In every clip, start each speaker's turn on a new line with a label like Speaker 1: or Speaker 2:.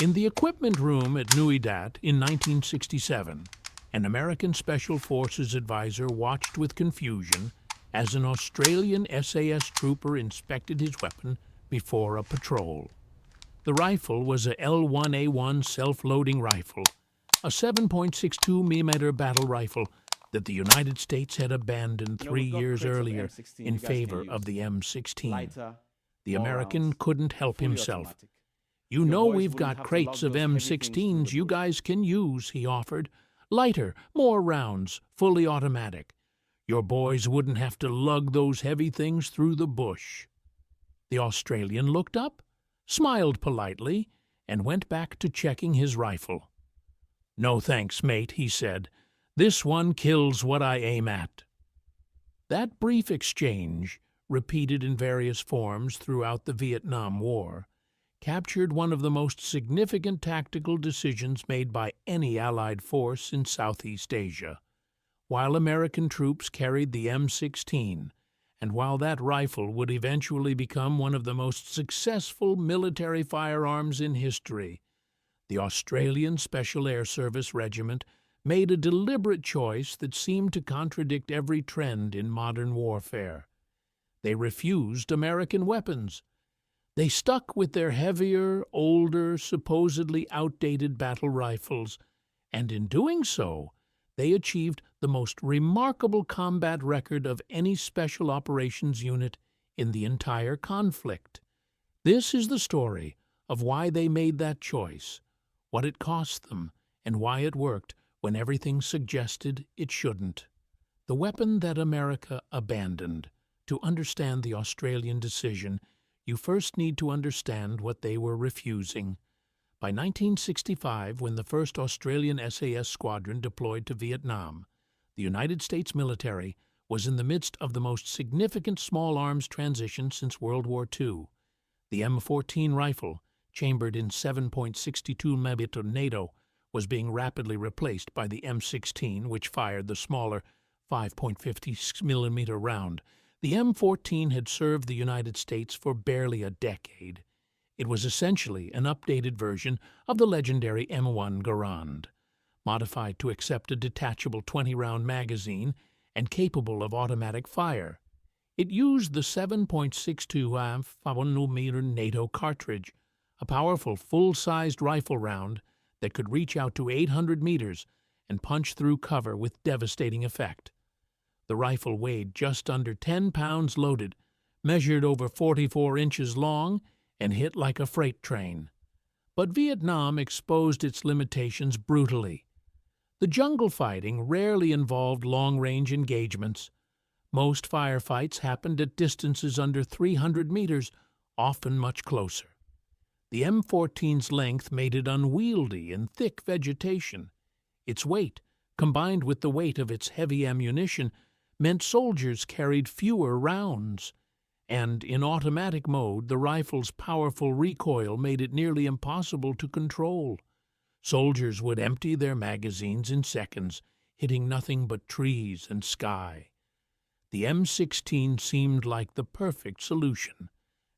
Speaker 1: In the equipment room at Nuidat in 1967, an American Special Forces advisor watched with confusion as an Australian SAS trooper inspected his weapon before a patrol. The rifle was a L1A1 self-loading rifle, a 7.62mm battle rifle that the United States had abandoned 3 years earlier in favor of the M16. The American couldn't help himself. "You know we've got crates of M16s you guys can use," he offered. "Lighter, more rounds, fully automatic. Your boys wouldn't have to lug those heavy things through the bush." The Australian looked up, smiled politely, and went back to checking his rifle. "No thanks, mate," he said. "This one kills what I aim at." That brief exchange, repeated in various forms throughout the Vietnam War, captured one of the most significant tactical decisions made by any Allied force in Southeast Asia. While American troops carried the M16, and while that rifle would eventually become one of the most successful military firearms in history, the Australian Special Air Service Regiment made a deliberate choice that seemed to contradict every trend in modern warfare. They refused American weapons. They stuck with their heavier, older, supposedly outdated battle rifles, and in doing so, they achieved the most remarkable combat record of any special operations unit in the entire conflict. This is the story of why they made that choice, what it cost them, and why it worked when everything suggested it shouldn't. The weapon that America abandoned. To understand the Australian decision, you first need to understand what they were refusing. By 1965, when the first Australian SAS squadron deployed to Vietnam, the United States military was in the midst of the most significant small arms transition since World War II. The M14 rifle, chambered in 7.62mm NATO, was being rapidly replaced by the M16, which fired the smaller 5.56mm round. The M14 had served the United States for barely a decade. It was essentially an updated version of the legendary M1 Garand, modified to accept a detachable 20-round magazine and capable of automatic fire. It used the 7.62mm NATO cartridge, a powerful full-sized rifle round that could reach out to 800 meters and punch through cover with devastating effect. The rifle weighed just under 10 pounds loaded, measured over 44 inches long, and hit like a freight train. But Vietnam exposed its limitations brutally. The jungle fighting rarely involved long-range engagements. Most firefights happened at distances under 300 meters, often much closer. The M14's length made it unwieldy in thick vegetation. Its weight, combined with the weight of its heavy ammunition, meant soldiers carried fewer rounds, and in automatic mode the rifle's powerful recoil made it nearly impossible to control. Soldiers would empty their magazines in seconds, hitting nothing but trees and sky. The M16 seemed like the perfect solution.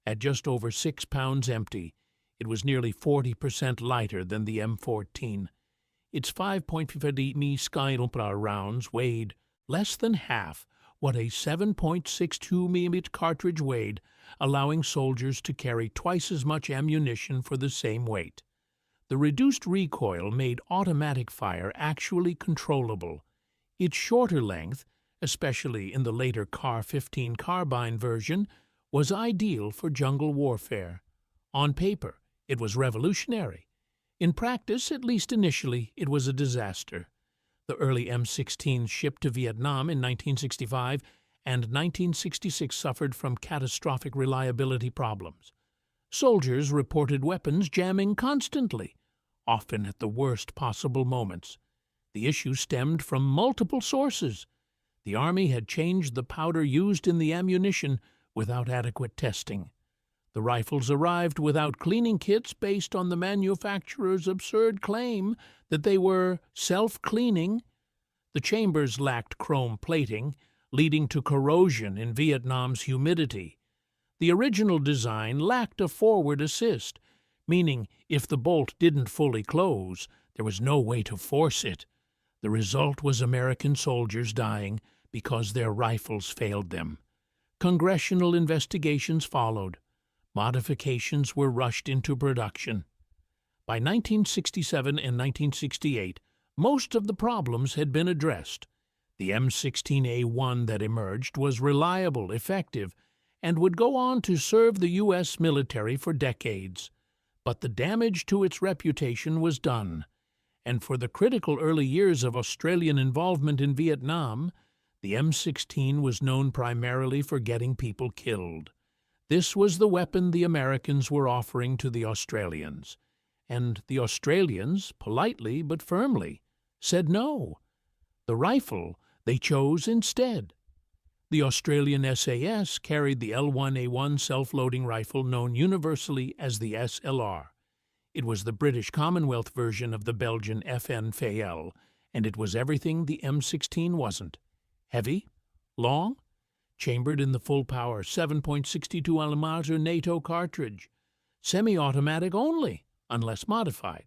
Speaker 1: At just over 6 pounds empty, it was nearly 40% lighter than the M14. Its 5.50mm rounds weighed less than half what a 7.62mm cartridge weighed, allowing soldiers to carry twice as much ammunition for the same weight. The reduced recoil made automatic fire actually controllable. Its shorter length, especially in the later CAR-15 carbine version, was ideal for jungle warfare. On paper, it was revolutionary. In practice, at least initially, it was a disaster. The early M16s shipped to Vietnam in 1965 and 1966 suffered from catastrophic reliability problems. Soldiers reported weapons jamming constantly, often at the worst possible moments. The issue stemmed from multiple sources. The Army had changed the powder used in the ammunition without adequate testing. The rifles arrived without cleaning kits based on the manufacturer's absurd claim that they were self-cleaning. The chambers lacked chrome plating, leading to corrosion in Vietnam's humidity. The original design lacked a forward assist, meaning if the bolt didn't fully close, there was no way to force it. The result was American soldiers dying because their rifles failed them. Congressional investigations followed. Modifications were rushed into production. By 1967 and 1968, most of the problems had been addressed. The M16A1 that emerged was reliable, effective, and would go on to serve the U.S. military for decades. But the damage to its reputation was done, and for the critical early years of Australian involvement in Vietnam, the M16 was known primarily for getting people killed. This was the weapon the Americans were offering to the Australians, and the Australians, politely but firmly, said no. The rifle they chose instead. The Australian SAS carried the L1A1 self-loading rifle known universally as the SLR. It was the British Commonwealth version of the Belgian FN-FAL, and it was everything the M16 wasn't. Heavy, long, chambered in the full-power 7.62mm NATO cartridge, semi-automatic only, unless modified.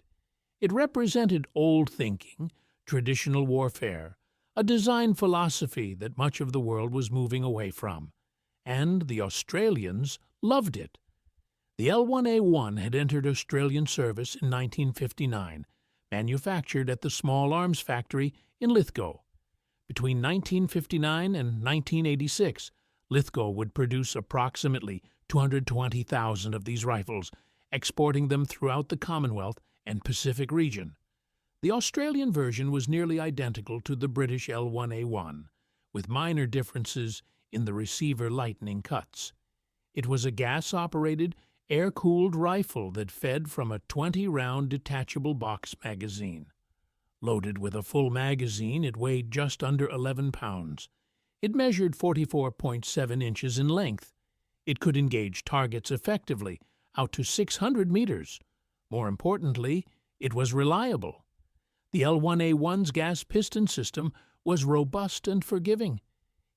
Speaker 1: It represented old thinking, traditional warfare, a design philosophy that much of the world was moving away from, and the Australians loved it. The L1A1 had entered Australian service in 1959, manufactured at the Small Arms Factory in Lithgow. Between 1959 and 1986, Lithgow would produce approximately 220,000 of these rifles, exporting them throughout the Commonwealth and Pacific region. The Australian version was nearly identical to the British L1A1, with minor differences in the receiver lightning cuts. It was a gas-operated, air-cooled rifle that fed from a 20-round detachable box magazine. Loaded with a full magazine, it weighed just under 11 pounds. It measured 44.7 inches in length. It could engage targets effectively, out to 600 meters. More importantly, it was reliable. The L1A1's gas piston system was robust and forgiving.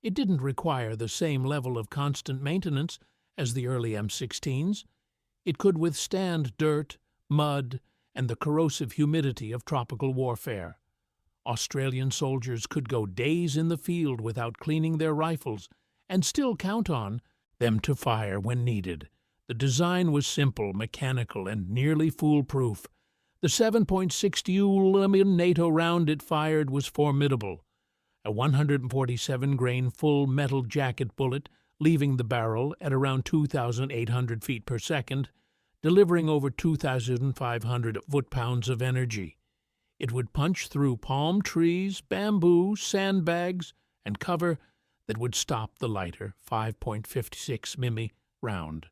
Speaker 1: It didn't require the same level of constant maintenance as the early M16s. It could withstand dirt, mud, and the corrosive humidity of tropical warfare. Australian soldiers could go days in the field without cleaning their rifles and still count on them to fire when needed. The design was simple, mechanical, and nearly foolproof. The 7.62mm NATO round it fired was formidable, a 147-grain full metal jacket bullet leaving the barrel at around 2,800 feet per second, delivering over 2,500 foot-pounds of energy. It would punch through palm trees, bamboo, sandbags, and cover that would stop the lighter 5.56mm round.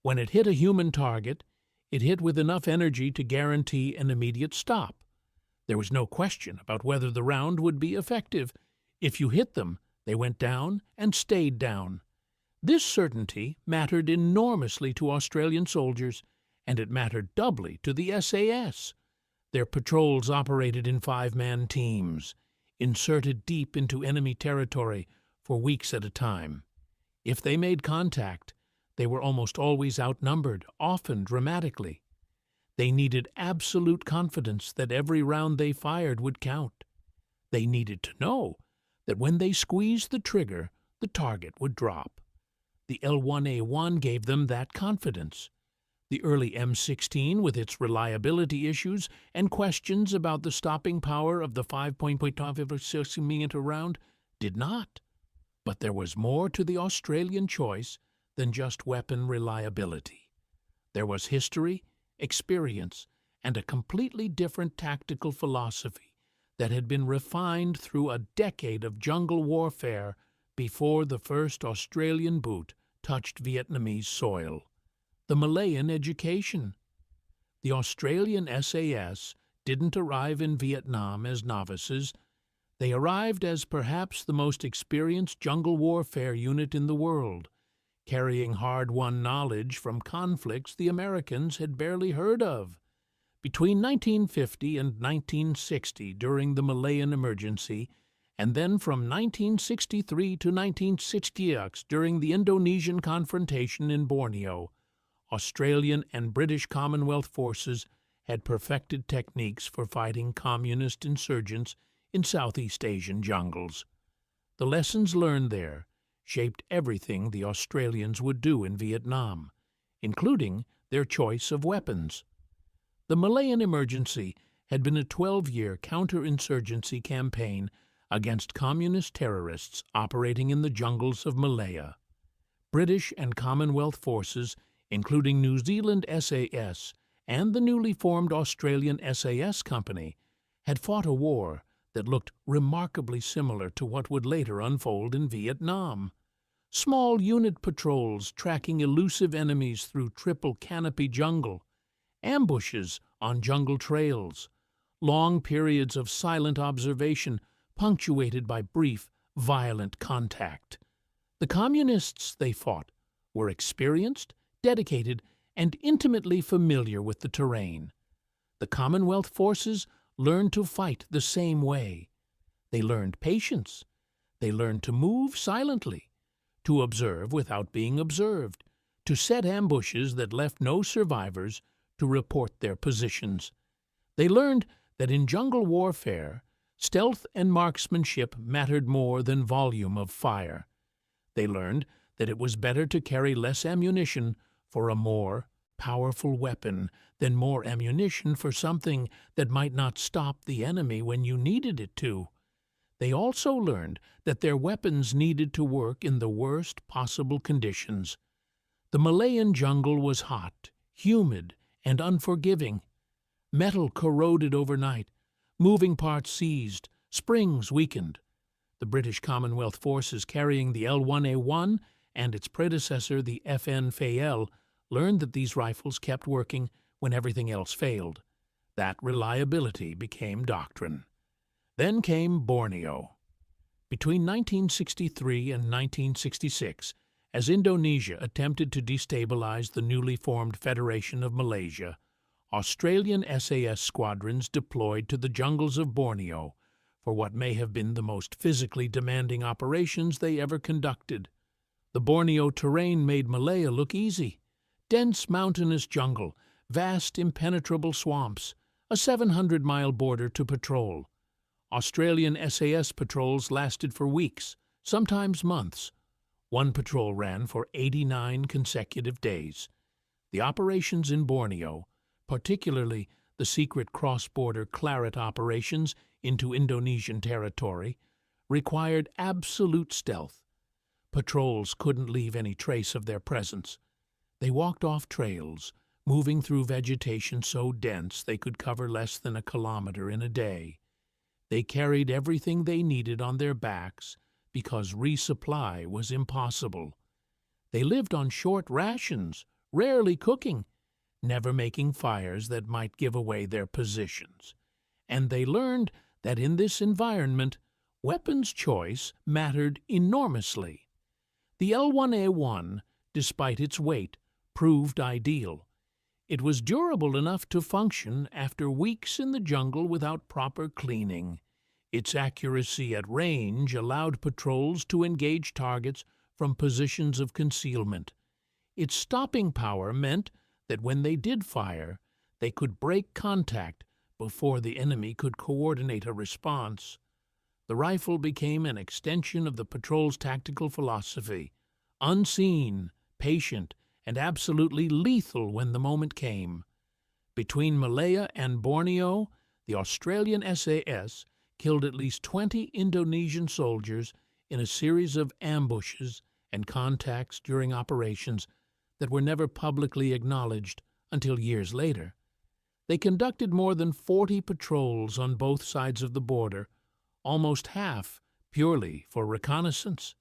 Speaker 1: When it hit a human target, it hit with enough energy to guarantee an immediate stop. There was no question about whether the round would be effective. If you hit them, they went down and stayed down. This certainty mattered enormously to Australian soldiers, and it mattered doubly to the SAS. Their patrols operated in 5-man teams, inserted deep into enemy territory for weeks at a time. If they made contact, they were almost always outnumbered, often dramatically. They needed absolute confidence that every round they fired would count. They needed to know that when they squeezed the trigger, the target would drop. The L1A1 gave them that confidence. The early M16, with its reliability issues and questions about the stopping power of the 5.56mm round, did not. But there was more to the Australian choice than just weapon reliability. There was history, experience, and a completely different tactical philosophy that had been refined through a decade of jungle warfare before the first Australian boot touched Vietnamese soil. The Malayan education. The Australian SAS didn't arrive in Vietnam as novices. They arrived as perhaps the most experienced jungle warfare unit in the world, carrying hard-won knowledge from conflicts the Americans had barely heard of. Between 1950 and 1960, during the Malayan Emergency, and then from 1963 to 1966 during the Indonesian confrontation in Borneo, Australian and British Commonwealth forces had perfected techniques for fighting communist insurgents in Southeast Asian jungles. The lessons learned there shaped everything the Australians would do in Vietnam, including their choice of weapons. The Malayan Emergency had been a 12-year counterinsurgency campaign against communist terrorists operating in the jungles of Malaya. British and Commonwealth forces, including New Zealand SAS and the newly formed Australian SAS Company, had fought a war that looked remarkably similar to what would later unfold in Vietnam. Small unit patrols tracking elusive enemies through triple canopy jungle, ambushes on jungle trails, long periods of silent observation punctuated by brief, violent contact. The communists they fought were experienced, dedicated, and intimately familiar with the terrain. The Commonwealth forces learned to fight the same way. They learned patience. They learned to move silently, to observe without being observed, to set ambushes that left no survivors to report their positions. They learned that in jungle warfare, stealth and marksmanship mattered more than volume of fire. They learned that it was better to carry less ammunition for a more powerful weapon than more ammunition for something that might not stop the enemy when you needed it to. They also learned that their weapons needed to work in the worst possible conditions. The Malayan jungle was hot, humid, and unforgiving. Metal corroded overnight, moving parts seized, springs weakened. The British Commonwealth forces carrying the L1A1 and its predecessor, the FN-FAL, learned that these rifles kept working when everything else failed. That reliability became doctrine. Then came Borneo. Between 1963 and 1966, as Indonesia attempted to destabilize the newly formed Federation of Malaysia, Australian SAS squadrons deployed to the jungles of Borneo for what may have been the most physically demanding operations they ever conducted. The Borneo terrain made Malaya look easy. Dense mountainous jungle, vast impenetrable swamps, a 700-mile border to patrol. Australian SAS patrols lasted for weeks, sometimes months. One patrol ran for 89 consecutive days. The operations in Borneo, particularly the secret cross-border Claret operations into Indonesian territory, required absolute stealth. Patrols couldn't leave any trace of their presence. They walked off trails, moving through vegetation so dense they could cover less than a kilometer in a day. They carried everything they needed on their backs because resupply was impossible. They lived on short rations, rarely cooking, never making fires that might give away their positions. And they learned that in this environment, weapons choice mattered enormously. The L1A1, despite its weight, proved ideal. It was durable enough to function after weeks in the jungle without proper cleaning. Its accuracy at range allowed patrols to engage targets from positions of concealment. Its stopping power meant that when they did fire, they could break contact before the enemy could coordinate a response. The rifle became an extension of the patrol's tactical philosophy, unseen, patient, and absolutely lethal when the moment came. Between Malaya and Borneo, the Australian SAS killed at least 20 Indonesian soldiers in a series of ambushes and contacts during operations that were never publicly acknowledged until years later. They conducted more than 40 patrols on both sides of the border, almost half purely for reconnaissance.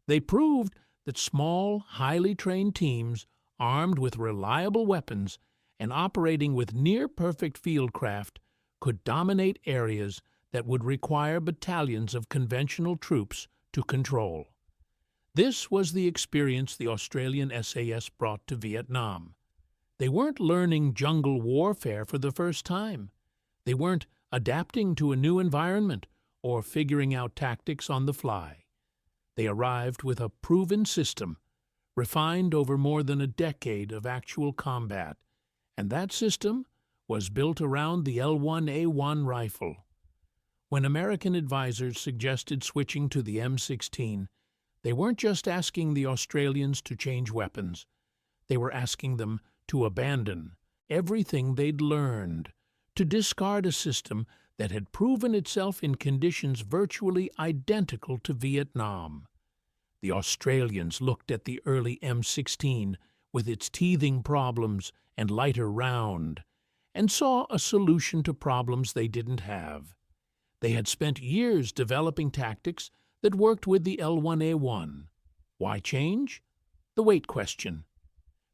Speaker 1: They proved that small, highly trained teams, armed with reliable weapons and operating with near-perfect fieldcraft, could dominate areas that would require battalions of conventional troops to control. This was the experience the Australian SAS brought to Vietnam. They weren't learning jungle warfare for the first time. They weren't adapting to a new environment or figuring out tactics on the fly. They arrived with a proven system, refined over more than a decade of actual combat, and that system was built around the L1A1 rifle. When American advisors suggested switching to the M16, they weren't just asking the Australians to change weapons. They were asking them to abandon everything they'd learned, to discard a system that had proven itself in conditions virtually identical to Vietnam. The Australians looked at the early M16 with its teething problems and lighter round, and saw a solution to problems they didn't have. They had spent years developing tactics that worked with the L1A1. Why change? The weight question.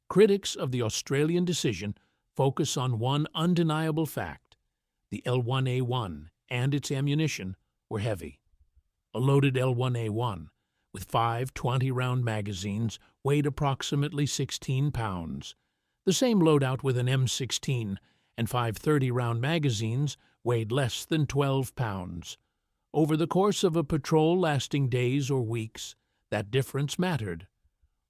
Speaker 1: Critics of the Australian decision focus on one undeniable fact: the L1A1 and its ammunition were heavy. A loaded L1A1 with 5 20-round magazines weighed approximately 16 pounds. The same loadout with an M16 and 5 30-round magazines weighed less than 12 pounds. Over the course of a patrol lasting days or weeks, that difference mattered.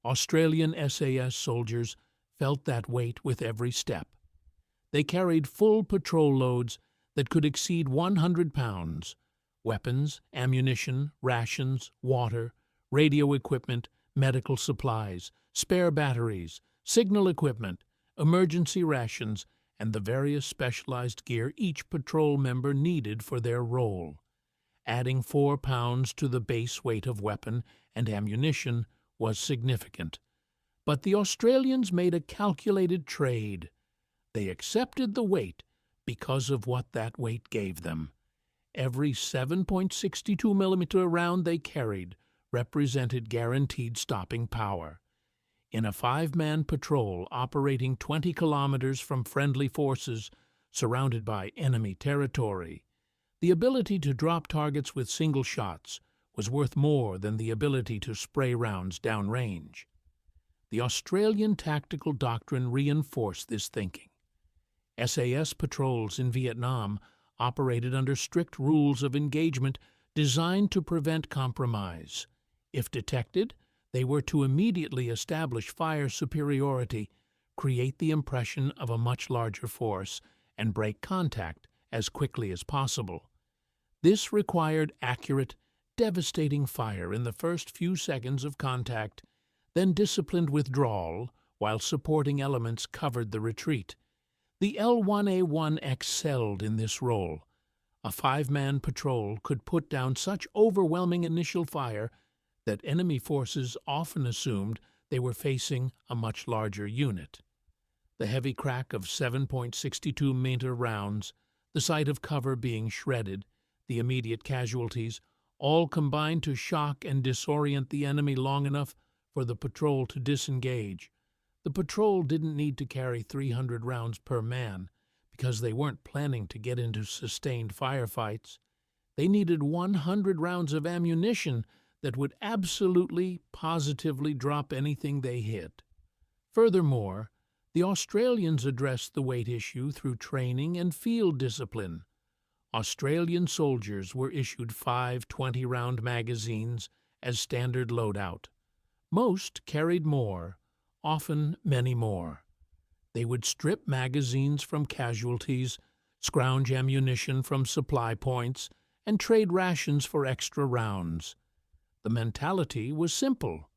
Speaker 1: Australian SAS soldiers felt that weight with every step. They carried full patrol loads that could exceed 100 pounds. Weapons, ammunition, rations, water, radio equipment, medical supplies, spare batteries, signal equipment, emergency rations, and the various specialized gear each patrol member needed for their role. Adding 4 pounds to the base weight of weapon and ammunition was significant. But the Australians made a calculated trade. They accepted the weight because of what that weight gave them. Every 7.62 millimeter round they carried represented guaranteed stopping power. In a 5-man patrol operating 20 kilometers from friendly forces surrounded by enemy territory, the ability to drop targets with single shots was worth more than the ability to spray rounds downrange. The Australian tactical doctrine reinforced this thinking. SAS patrols in Vietnam operated under strict rules of engagement designed to prevent compromise. If detected, they were to immediately establish fire superiority, create the impression of a much larger force, and break contact as quickly as possible. This required accurate, devastating fire in the first few seconds of contact, then disciplined withdrawal while supporting elements covered the retreat. The L1A1 excelled in this role. A 5-man patrol could put down such overwhelming initial fire that enemy forces often assumed they were facing a much larger unit. The heavy crack of 7.62-meter rounds, the sight of cover being shredded, the immediate casualties, all combined to shock and disorient the enemy long enough for the patrol to disengage. The patrol didn't need to carry 300 rounds per man because they weren't planning to get into sustained firefights. They needed 100 rounds of ammunition that would absolutely, positively drop anything they hit. Furthermore, the Australians addressed the weight issue through training and field discipline. Australian soldiers were issued 5 20-round magazines as standard loadout. Most carried more, often many more. They would strip magazines from casualties, scrounge ammunition from supply points, and trade rations for extra rounds. The mentality was simple.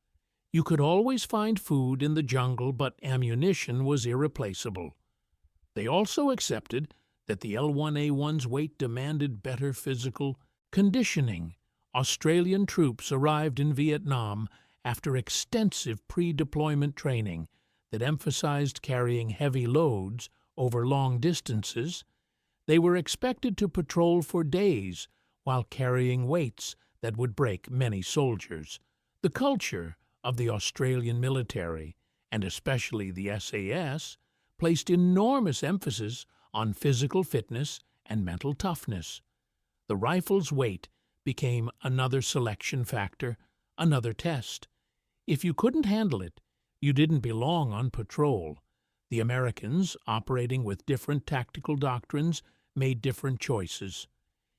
Speaker 1: You could always find food in the jungle, but ammunition was irreplaceable. They also accepted that the L1A1's weight demanded better physical conditioning. Australian troops arrived in Vietnam after extensive pre-deployment training that emphasized carrying heavy loads over long distances. They were expected to patrol for days while carrying weights that would break many soldiers. The culture of the Australian military, and especially the SAS, placed enormous emphasis on physical fitness and mental toughness. The rifle's weight became another selection factor, another test. If you couldn't handle it, you didn't belong on patrol. The Americans, operating with different tactical doctrines, made different choices.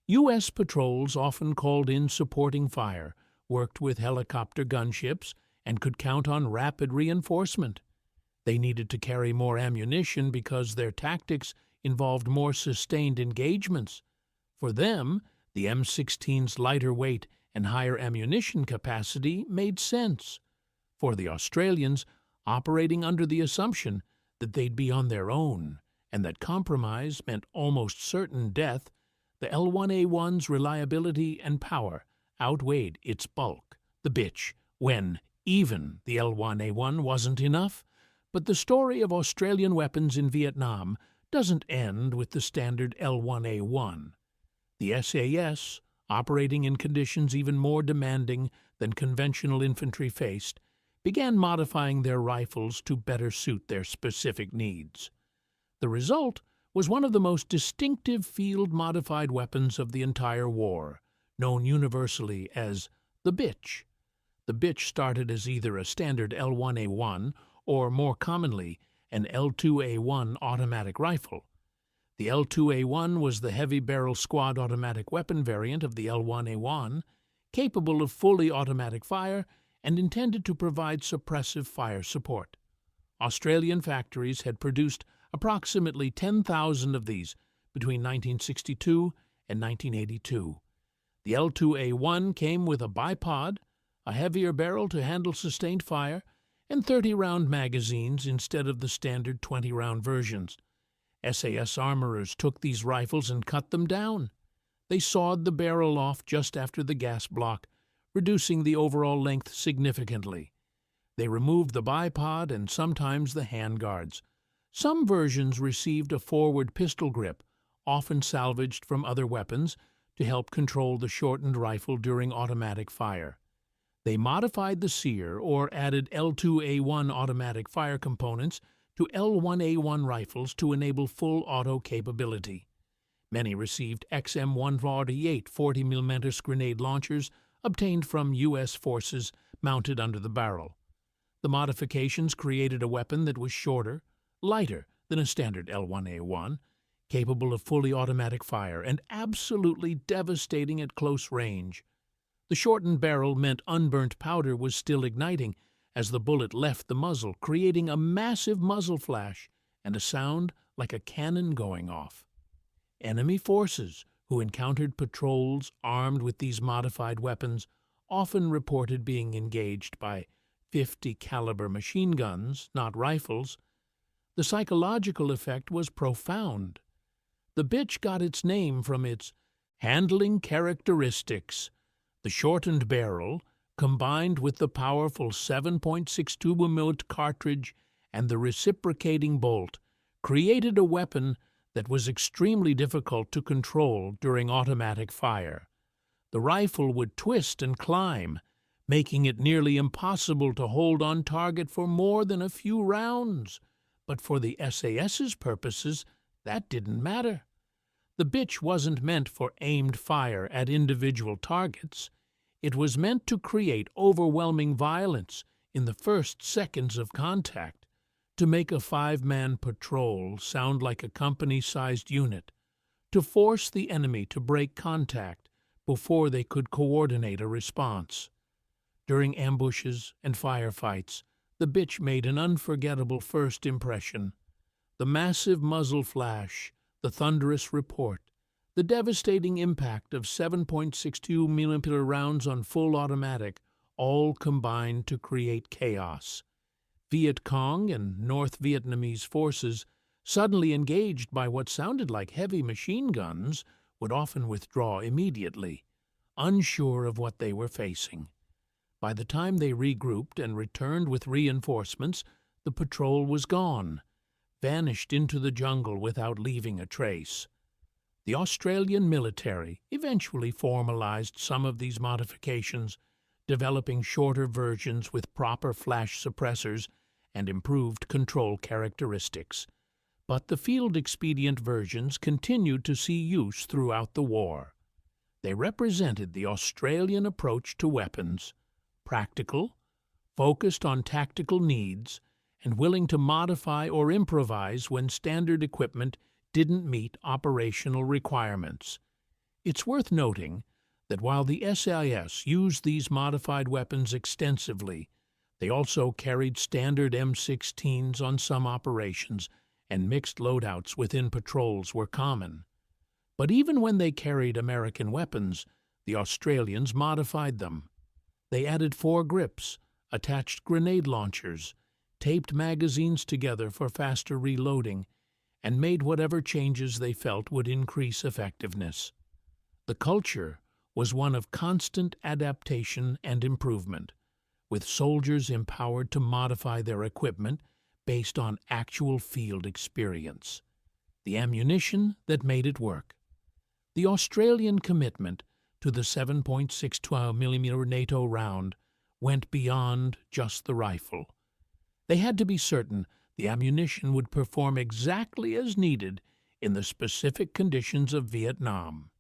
Speaker 1: U.S. patrols often called in supporting fire, worked with helicopter gunships, and could count on rapid reinforcement. They needed to carry more ammunition because their tactics involved more sustained engagements. For them, the M16's lighter weight and higher ammunition capacity made sense. For the Australians, operating under the assumption that they'd be on their own and that compromise meant almost certain death, the L1A1's reliability and power outweighed its bulk, the bitch, when even the L1A1 wasn't enough. But the story of Australian weapons in Vietnam doesn't end with the standard L1A1. The SAS, operating in conditions even more demanding than conventional infantry faced, began modifying their rifles to better suit their specific needs. The result was one of the most distinctive field-modified weapons of the entire war, known universally as the bitch. The bitch started as either a standard L1A1 or, more commonly, an L2A1 automatic rifle. The L2A1 was the heavy-barrel squad automatic weapon variant of the L1A1, capable of fully automatic fire and intended to provide suppressive fire support. Australian factories had produced approximately 10,000 of these between 1962 and 1982. The L2A1 came with a bipod, a heavier barrel to handle sustained fire, and 30-round magazines instead of the standard 20-round versions. SAS armorers took these rifles and cut them down. They sawed the barrel off just after the gas block, reducing the overall length significantly. They removed the bipod and sometimes the handguards. Some versions received a forward pistol grip, often salvaged from other weapons, to help control the shortened rifle during automatic fire. They modified the sear or added L2A1 automatic fire components to L1A1 rifles to enable full auto capability. Many received XM148 40mm grenade launchers obtained from U.S. forces mounted under the barrel. The modifications created a weapon that was shorter, lighter than a standard L1A1, capable of fully automatic fire and absolutely devastating at close range. The shortened barrel meant unburnt powder was still igniting as the bullet left the muzzle, creating a massive muzzle flash and a sound like a cannon going off. Enemy forces who encountered patrols armed with these modified weapons often reported being engaged by .50 caliber machine guns, not rifles. The psychological effect was profound. The bitch got its name from its handling characteristics. The shortened barrel, combined with the powerful 7.62mm cartridge and the reciprocating bolt, created a weapon that was extremely difficult to control during automatic fire. The rifle would twist and climb, making it nearly impossible to hold on target for more than a few rounds. But for the SAS's purposes, that didn't matter. The bitch wasn't meant for aimed fire at individual targets. It was meant to create overwhelming violence in the first seconds of contact, to make a 5-man patrol sound like a company-sized unit, to force the enemy to break contact before they could coordinate a response. During ambushes and firefights, the bitch made an unforgettable first impression. The massive muzzle flash, the thunderous report, the devastating impact of 7.62mm rounds on full automatic all combined to create chaos. Viet Cong and North Vietnamese forces, suddenly engaged by what sounded like heavy machine guns, would often withdraw immediately, unsure of what they were facing. By the time they regrouped and returned with reinforcements, the patrol was gone, vanished into the jungle without leaving a trace. The Australian military eventually formalized some of these modifications, developing shorter versions with proper flash suppressors and improved control characteristics. But the field-expedient versions continued to see use throughout the war. They represented the Australian approach to weapons: practical, focused on tactical needs, and willing to modify or improvise when standard equipment didn't meet operational requirements. It's worth noting that while the SAS used these modified weapons extensively, They also carried standard M16s on some operations, and mixed loadouts within patrols were common. But even when they carried American weapons, the Australians modified them. They added foregrips, attached grenade launchers, taped magazines together for faster reloading, and made whatever changes they felt would increase effectiveness. The culture was one of constant adaptation and improvement, with soldiers empowered to modify their equipment based on actual field experience. The ammunition that made it work. The Australian commitment to the 7.62mm NATO round went beyond just the rifle. They had to be certain the ammunition would perform exactly as needed in the specific conditions of Vietnam.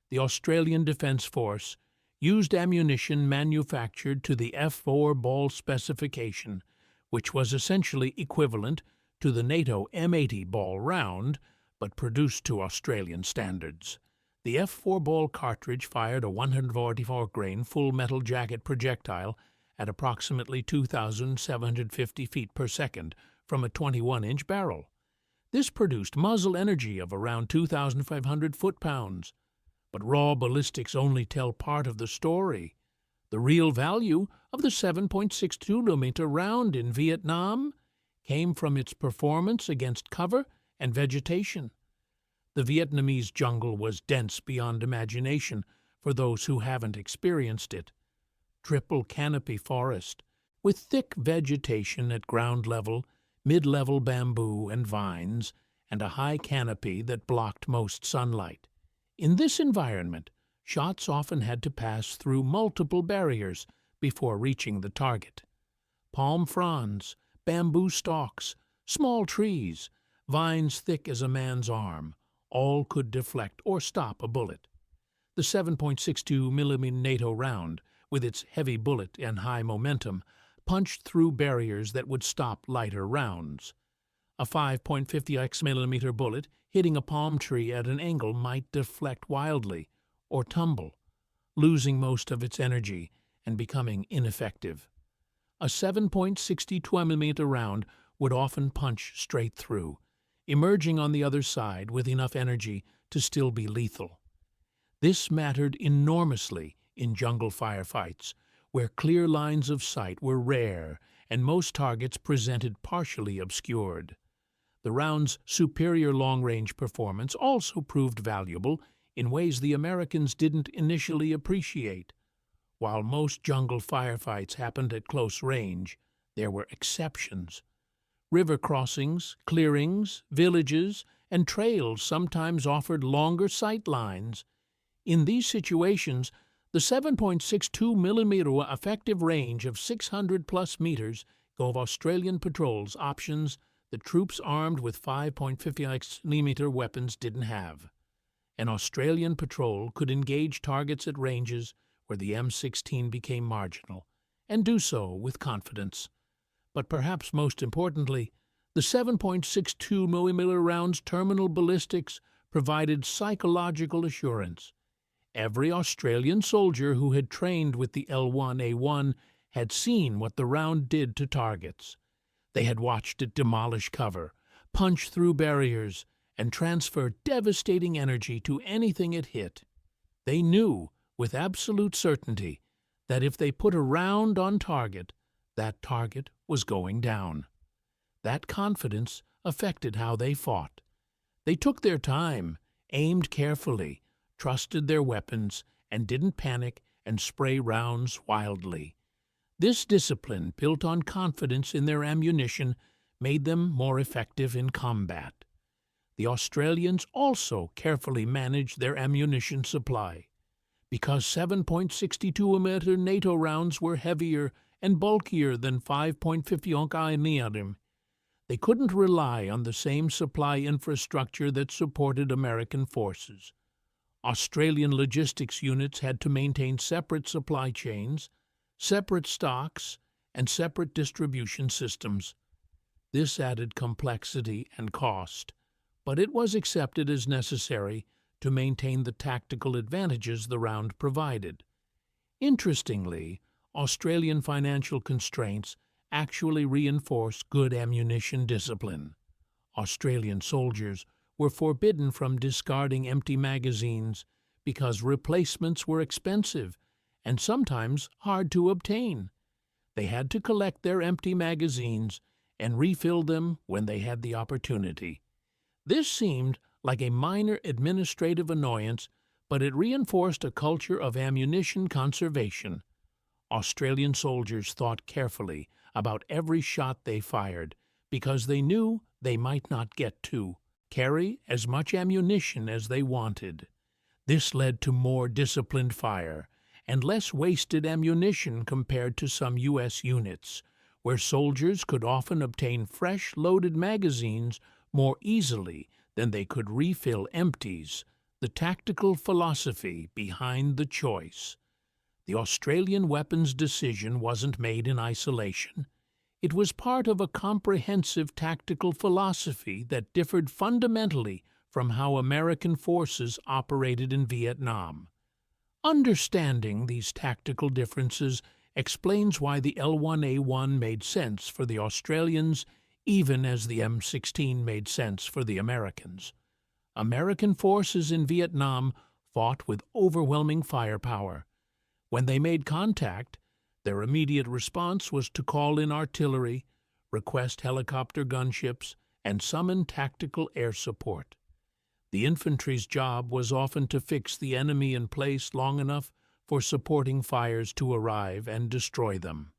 Speaker 1: The Australian Defence Force used ammunition manufactured to the F4 ball specification, which was essentially equivalent to the NATO M80 ball round, but produced to Australian standards. The F4 ball cartridge fired a 144-grain full metal jacket projectile at approximately 2,750 feet per second from a 21-inch barrel. This produced muzzle energy of around 2,500 foot-pounds. But raw ballistics only tell part of the story. The real value of the 7.62mm round in Vietnam came from its performance against cover and vegetation. The Vietnamese jungle was dense beyond imagination for those who haven't experienced it. Triple canopy forest, with thick vegetation at ground level, mid-level bamboo and vines, and a high canopy that blocked most sunlight. In this environment, shots often had to pass through multiple barriers before reaching the target. Palm fronds, bamboo stalks, small trees, vines thick as a man's arm, all could deflect or stop a bullet. The 7.62mm NATO round, with its heavy bullet and high momentum, punched through barriers that would stop lighter rounds. A 5.50mm bullet hitting a palm tree at an angle might deflect wildly or tumble, losing most of its energy and becoming ineffective. A 7.62mm round would often punch straight through, emerging on the other side with enough energy to still be lethal. This mattered enormously in jungle firefights, where clear lines of sight were rare and most targets presented partially obscured. The round's superior long-range performance also proved valuable in ways the Americans didn't initially appreciate. While most jungle firefights happened at close range, there were exceptions. River crossings, clearings, villages, and trails sometimes offered longer sight lines. In these situations, the 7.62mm effective range of 600-plus meters gave Australian patrols options that troops armed with 5.50mm weapons didn't have. An Australian patrol could engage targets at ranges where the M16 became marginal, and do so with confidence. But perhaps most importantly, the 7.62mm round's terminal ballistics provided psychological assurance. Every Australian soldier who had trained with the L1A1 had seen what the round did to targets. They had watched it demolish cover, punch through barriers, and transfer devastating energy to anything it hit. They knew, with absolute certainty, that if they put a round on target, that target was going down. That confidence affected how they fought. They took their time, aimed carefully, trusted their weapons, and didn't panic and spray rounds wildly. This discipline, built on confidence in their ammunition, made them more effective in combat. The Australians also carefully managed their ammunition supply. Because 7.62mm NATO rounds were heavier and bulkier than 5.50mm, they couldn't rely on the same supply infrastructure that supported American forces. Australian logistics units had to maintain separate supply chains, separate stocks, and separate distribution systems. This added complexity and cost, but it was accepted as necessary to maintain the tactical advantages the round provided. Interestingly, Australian financial constraints actually reinforced good ammunition discipline. Australian soldiers were forbidden from discarding empty magazines because replacements were expensive and sometimes hard to obtain. They had to collect their empty magazines and refill them when they had the opportunity. This seemed like a minor administrative annoyance, but it reinforced a culture of ammunition conservation. Australian soldiers thought carefully about every shot they fired because they knew they might not get to carry as much ammunition as they wanted. This led to more disciplined fire and less wasted ammunition compared to some U.S. units, where soldiers could often obtain fresh loaded magazines more easily than they could refill empties, the tactical philosophy behind the choice. The Australian weapons decision wasn't made in isolation. It was part of a comprehensive tactical philosophy that differed fundamentally from how American forces operated in Vietnam. Understanding these tactical differences explains why the L1A1 made sense for the Australians, even as the M16 made sense for the Americans. American forces in Vietnam fought with overwhelming firepower. When they made contact, their immediate response was to call in artillery, request helicopter gunships, and summon tactical air support. The infantry's job was often to fix the enemy in place long enough for supporting fires to arrive and destroy them.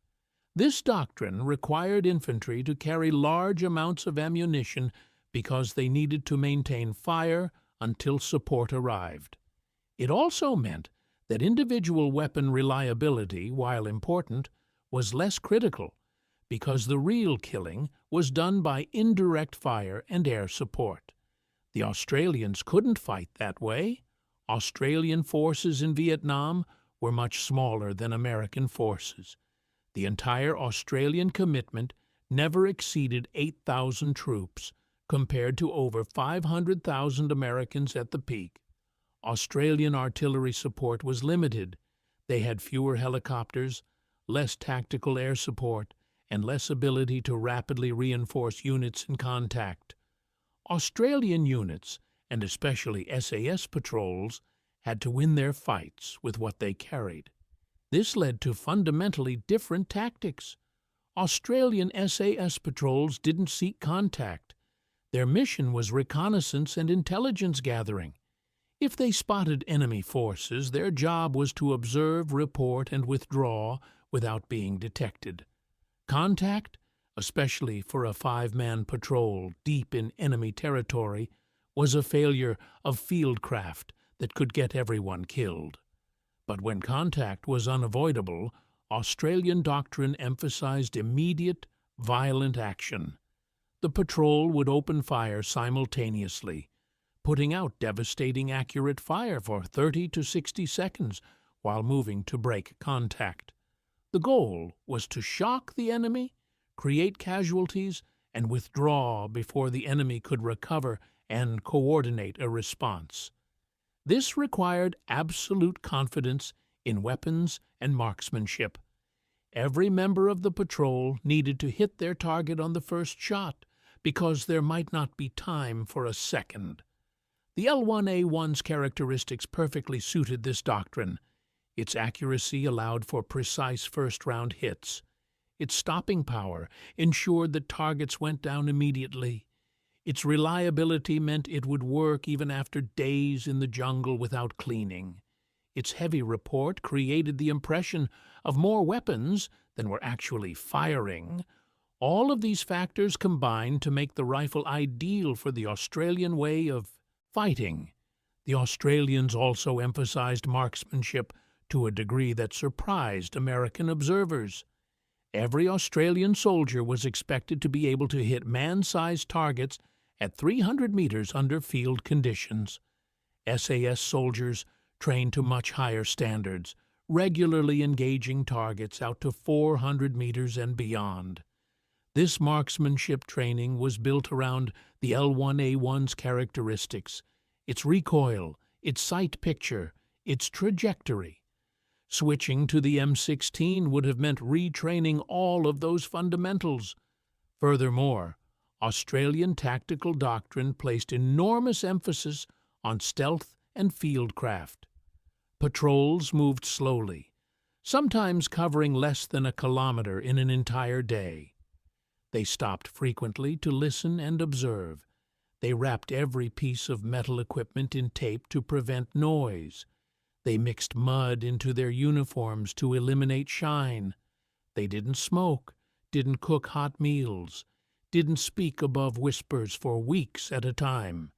Speaker 1: This doctrine required infantry to carry large amounts of ammunition because they needed to maintain fire until support arrived. It also meant that individual weapon reliability, while important, was less critical because the real killing was done by indirect fire and air support. The Australians couldn't fight that way. Australian forces in Vietnam were much smaller than American forces. The entire Australian commitment never exceeded 8,000 troops, compared to over 500,000 Americans at the peak. Australian artillery support was limited. They had fewer helicopters, less tactical air support, and less ability to rapidly reinforce units in contact. Australian units, and especially SAS patrols, had to win their fights with what they carried. This led to fundamentally different tactics. Australian SAS patrols didn't seek contact. Their mission was reconnaissance and intelligence gathering. If they spotted enemy forces, their job was to observe, report, and withdraw without being detected. Contact, especially for a 5-man patrol deep in enemy territory, was a failure of fieldcraft that could get everyone killed. But when contact was unavoidable, Australian doctrine emphasized immediate, violent action. The patrol would open fire simultaneously, putting out devastating accurate fire for 30 to 60 seconds while moving to break contact. The goal was to shock the enemy, create casualties, and withdraw before the enemy could recover and coordinate a response. This required absolute confidence in weapons and marksmanship. Every member of the patrol needed to hit their target on the first shot because there might not be time for a second. The L1A1's characteristics perfectly suited this doctrine. Its accuracy allowed for precise first-round hits. Its stopping power ensured that targets went down immediately. Its reliability meant it would work even after days in the jungle without cleaning. Its heavy report created the impression of more weapons than were actually firing. All of these factors combined to make the rifle ideal for the Australian way of fighting. The Australians also emphasized marksmanship to a degree that surprised American observers. Every Australian soldier was expected to be able to hit man-sized targets at 300 meters under field conditions. SAS soldiers trained to much higher standards, regularly engaging targets out to 400 meters and beyond. This marksmanship training was built around the L1A1's characteristics, its recoil, its sight picture, its trajectory. Switching to the M16 would have meant retraining all of those fundamentals. Furthermore, Australian tactical doctrine placed enormous emphasis on stealth and fieldcraft. Patrols moved slowly, sometimes covering less than a kilometer in an entire day. They stopped frequently to listen and observe. They wrapped every piece of metal equipment in tape to prevent noise. They mixed mud into their uniforms to eliminate shine. They didn't smoke, didn't cook hot meals, didn't speak above whispers for weeks at a time.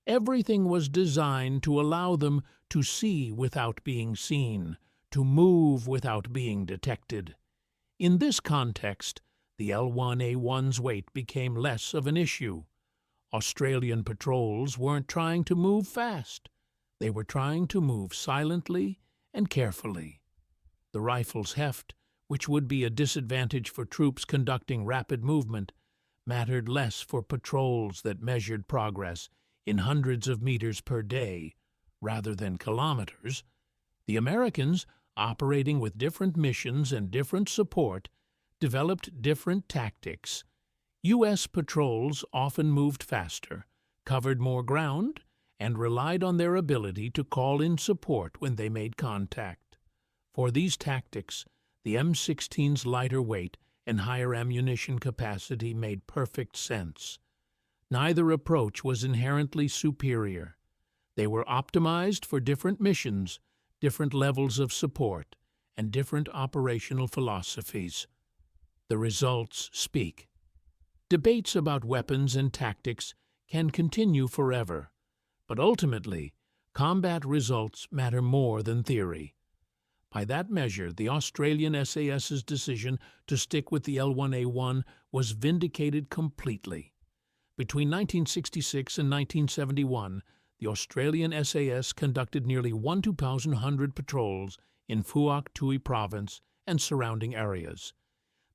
Speaker 1: Everything was designed to allow them to see without being seen, to move without being detected. In this context, the L1A1's weight became less of an issue. Australian patrols weren't trying to move fast. They were trying to move silently and carefully. The rifle's heft, which would be a disadvantage for troops conducting rapid movement, mattered less for patrols that measured progress in hundreds of meters per day rather than kilometers. The Americans, operating with different missions and different support, developed different tactics. U.S. patrols often moved faster, covered more ground, and relied on their ability to call in support when they made contact. For these tactics, the M16's lighter weight and higher ammunition capacity made perfect sense. Neither approach was inherently superior. They were optimized for different missions, different levels of support, and different operational philosophies. The results speak. Debates about weapons and tactics can continue forever, but ultimately, combat results matter more than theory. By that measure, the Australian SAS's decision to stick with the L1A1 was vindicated completely. Between 1966 and 1971, the Australian SAS conducted nearly 1,200 patrols in Phuoc Tuy Province and surrounding areas.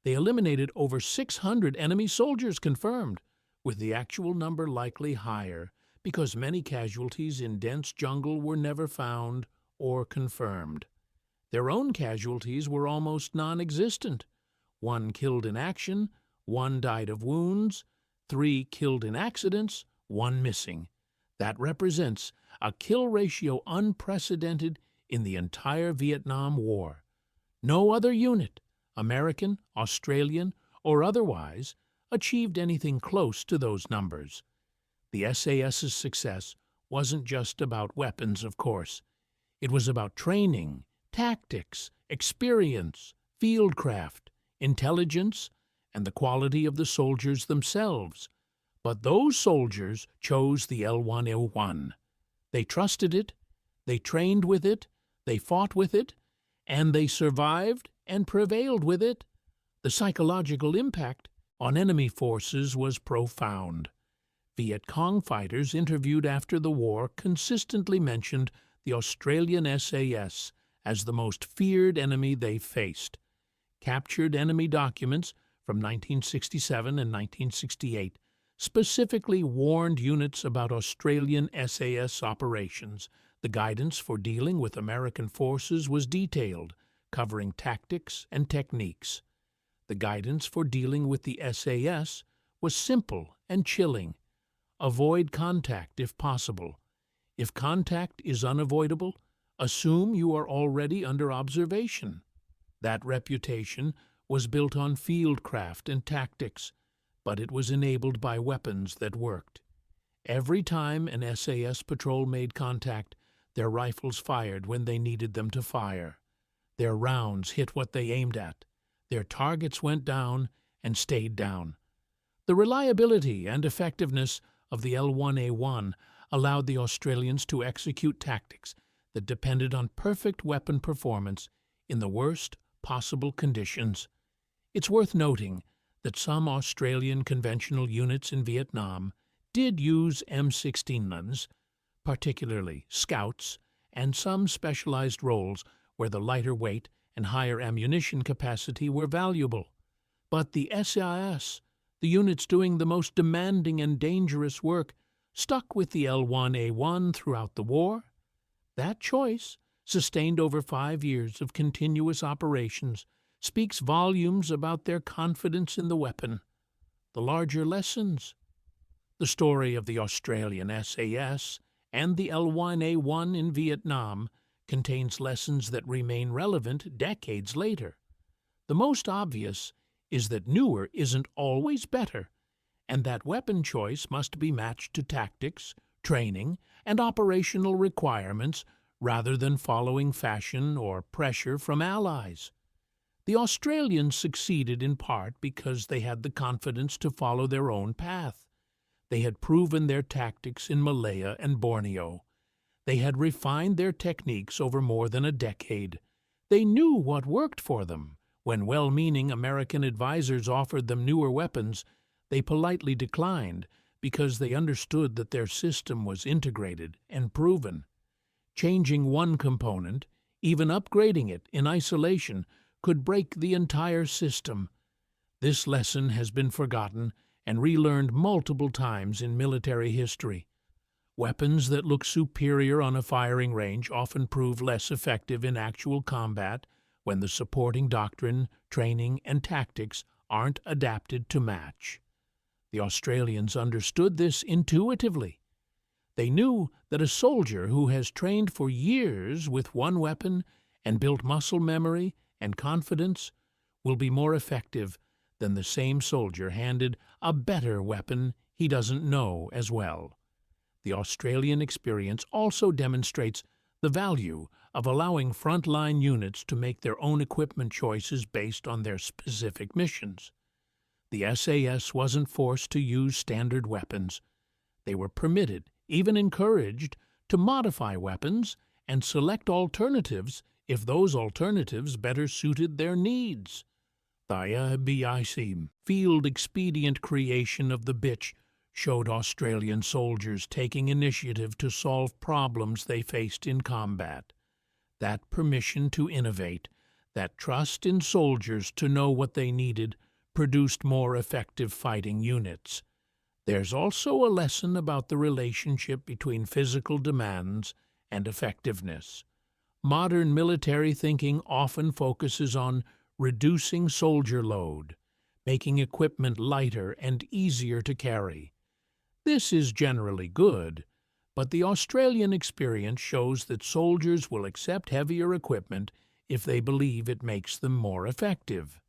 Speaker 1: They eliminated over 600 enemy soldiers confirmed, with the actual number likely higher because many casualties in dense jungle were never found or confirmed. Their own casualties were almost non-existent. 1 killed in action, 1 died of wounds, 3 killed in accidents, 1 missing. That represents a kill ratio unprecedented in the entire Vietnam War. No other unit, American, Australian, or otherwise, achieved anything close to those numbers. The SAS's success wasn't just about weapons, of course. It was about training, tactics, experience, fieldcraft, intelligence, and the quality of the soldiers themselves. But those soldiers chose the L1A1. They trusted it, they trained with it, they fought with it, and they survived and prevailed with it. The psychological impact on enemy forces was profound. Viet Cong fighters interviewed after the war consistently mentioned the Australian SAS as the most feared enemy they faced. Captured enemy documents from 1967 and 1968 specifically warned units about Australian SAS operations. The guidance for dealing with American forces was detailed, covering tactics and techniques. The guidance for dealing with the SAS was simple and chilling. Avoid contact if possible. If contact is unavoidable, assume you are already under observation. That reputation was built on fieldcraft and tactics, but it was enabled by weapons that worked. Every time an SAS patrol made contact, their rifles fired when they needed them to fire. Their rounds hit what they aimed at. Their targets went down and stayed down. The reliability and effectiveness of the L1A1 allowed the Australians to execute tactics that depended on perfect weapon performance in the worst possible conditions. It's worth noting that some Australian conventional units in Vietnam did use M16s, particularly scouts, and some specialized roles where the lighter weight and higher ammunition capacity were valuable. But the SAS, the units doing the most demanding and dangerous work, stuck with the L1A1 throughout the war. That choice sustained over 5 years of continuous operations, speaks volumes about their confidence in the weapon. The larger lessons. The story of the Australian SAS and the L1A1 in Vietnam contains lessons that remain relevant decades later. The most obvious is that newer isn't always better, and that weapon choice must be matched to tactics, training, and operational requirements rather than following fashion or pressure from allies. The Australians succeeded in part because they had the confidence to follow their own path. They had proven their tactics in Malaya and Borneo. They had refined their techniques over more than a decade. They knew what worked for them. When well-meaning American advisors offered them newer weapons, they politely declined because they understood that their system was integrated and proven. Changing one component, even upgrading it in isolation, could break the entire system. This lesson has been forgotten and relearned multiple times in military history. Weapons that look superior on a firing range often prove less effective in actual combat when the supporting doctrine, training, and tactics aren't adapted to match. The Australians understood this intuitively. They knew that a soldier who has trained for years with one weapon and built muscle memory and confidence will be more effective than the same soldier handed a better weapon he doesn't know as well. The Australian experience also demonstrates the value of allowing frontline units to make their own equipment choices based on their specific missions. The SAS wasn't forced to use standard weapons. They were permitted, even encouraged, to modify weapons and select alternatives if those alternatives better suited their needs. The IBIC field expedient creation of the bitch showed Australian soldiers taking initiative to solve problems they faced in combat. That permission to innovate, that trust in soldiers to know what they needed, produced more effective fighting units. There's also a lesson about the relationship between physical demands and effectiveness. Modern military thinking often focuses on reducing soldier load, making equipment lighter and easier to carry. This is generally good, but the Australian experience shows that soldiers will accept heavier equipment if they believe it makes them more effective.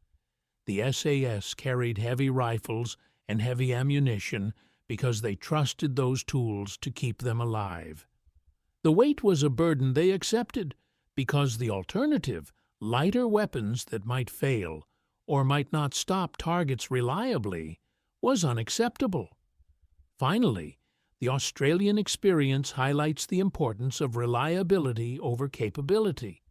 Speaker 1: The SAS carried heavy rifles and heavy ammunition because they trusted those tools to keep them alive. The weight was a burden they accepted because the alternative, lighter weapons that might fail or might not stop targets reliably, was unacceptable. Finally, the Australian experience highlights the importance of reliability over capability.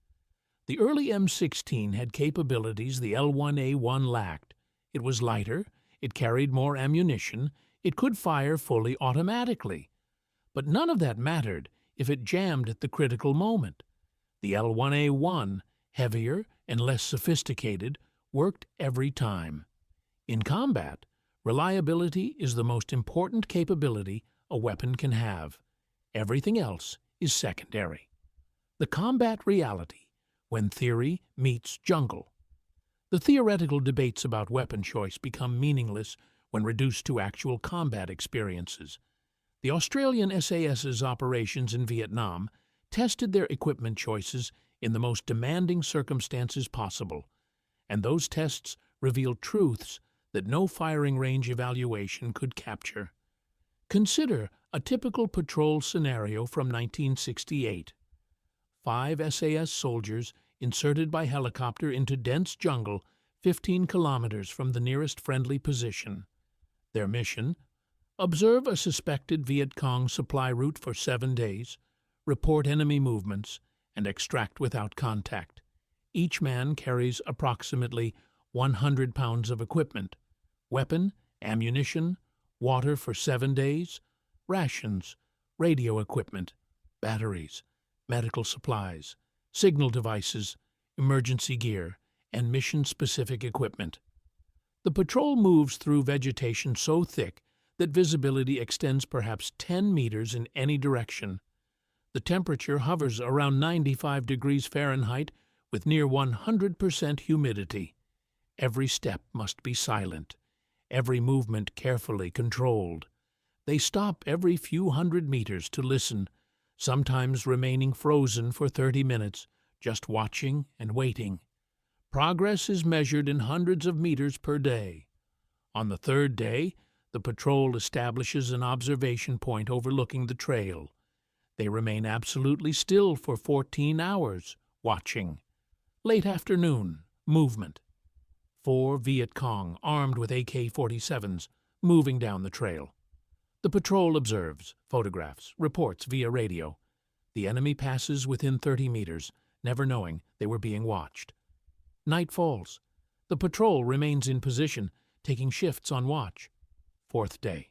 Speaker 1: The early M16 had capabilities the L1A1 lacked. It was lighter, it carried more ammunition, it could fire fully automatically. But none of that mattered if it jammed at the critical moment. The L1A1, heavier and less sophisticated, worked every time. In combat, reliability is the most important capability a weapon can have. Everything else is secondary. The combat reality, when theory meets jungle. The theoretical debates about weapon choice become meaningless when reduced to actual combat experiences. The Australian SAS's operations in Vietnam tested their equipment choices in the most demanding circumstances possible, and those tests revealed truths that no firing range evaluation could capture. Consider a typical patrol scenario from 1968. 5 SAS soldiers inserted by helicopter into dense jungle 15 kilometers from the nearest friendly position. Their mission: observe a suspected Viet Cong supply route for 7 days, report enemy movements, and extract without contact. Each man carries approximately 100 pounds of equipment: weapon, ammunition, water for 7 days, rations, radio equipment, batteries, medical supplies, signal devices, emergency gear, and mission-specific equipment. The patrol moves through vegetation so thick that visibility extends perhaps 10 meters in any direction. The temperature hovers around 95 degrees Fahrenheit with near 100% humidity. Every step must be silent, every movement carefully controlled. They stop every few hundred meters to listen, sometimes remaining frozen for 30 minutes, just watching and waiting. Progress is measured in hundreds of meters per day. On the third day, the patrol establishes an observation point overlooking the trail. They remain absolutely still for 14 hours, watching. Late afternoon, movement. 4 Viet Cong, armed with AK-47s, moving down the trail. The patrol observes, photographs, reports via radio. The enemy passes within 30 meters, never knowing they were being watched. Night falls. The patrol remains in position, taking shifts on watch. 4th day.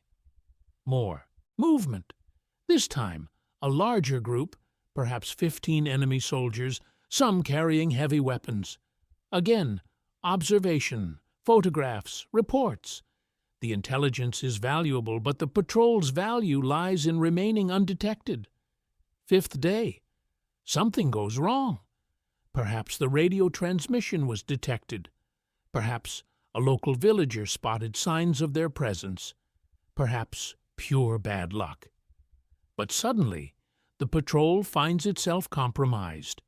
Speaker 1: More. Movement. This time, a larger group, perhaps 15 enemy soldiers, some carrying heavy weapons. Again, observation, photographs, reports. The intelligence is valuable, but the patrol's value lies in remaining undetected. 5th day. Something goes wrong. Perhaps the radio transmission was detected. Perhaps a local villager spotted signs of their presence. Perhaps pure bad luck. But suddenly, the patrol finds itself compromised.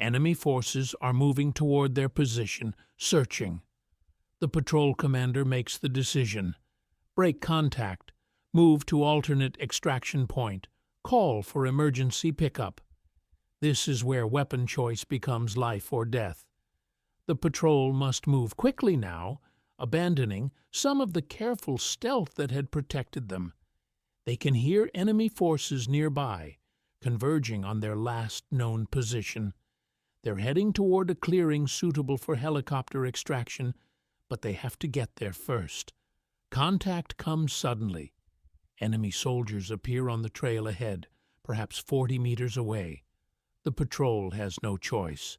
Speaker 1: Enemy forces are moving toward their position, searching. The patrol commander makes the decision. Break contact, move to alternate extraction point, call for emergency pickup. This is where weapon choice becomes life or death. The patrol must move quickly now, abandoning some of the careful stealth that had protected them. They can hear enemy forces nearby, converging on their last known position. They're heading toward a clearing suitable for helicopter extraction, but they have to get there first. Contact comes suddenly. Enemy soldiers appear on the trail ahead, perhaps 40 meters away. The patrol has no choice.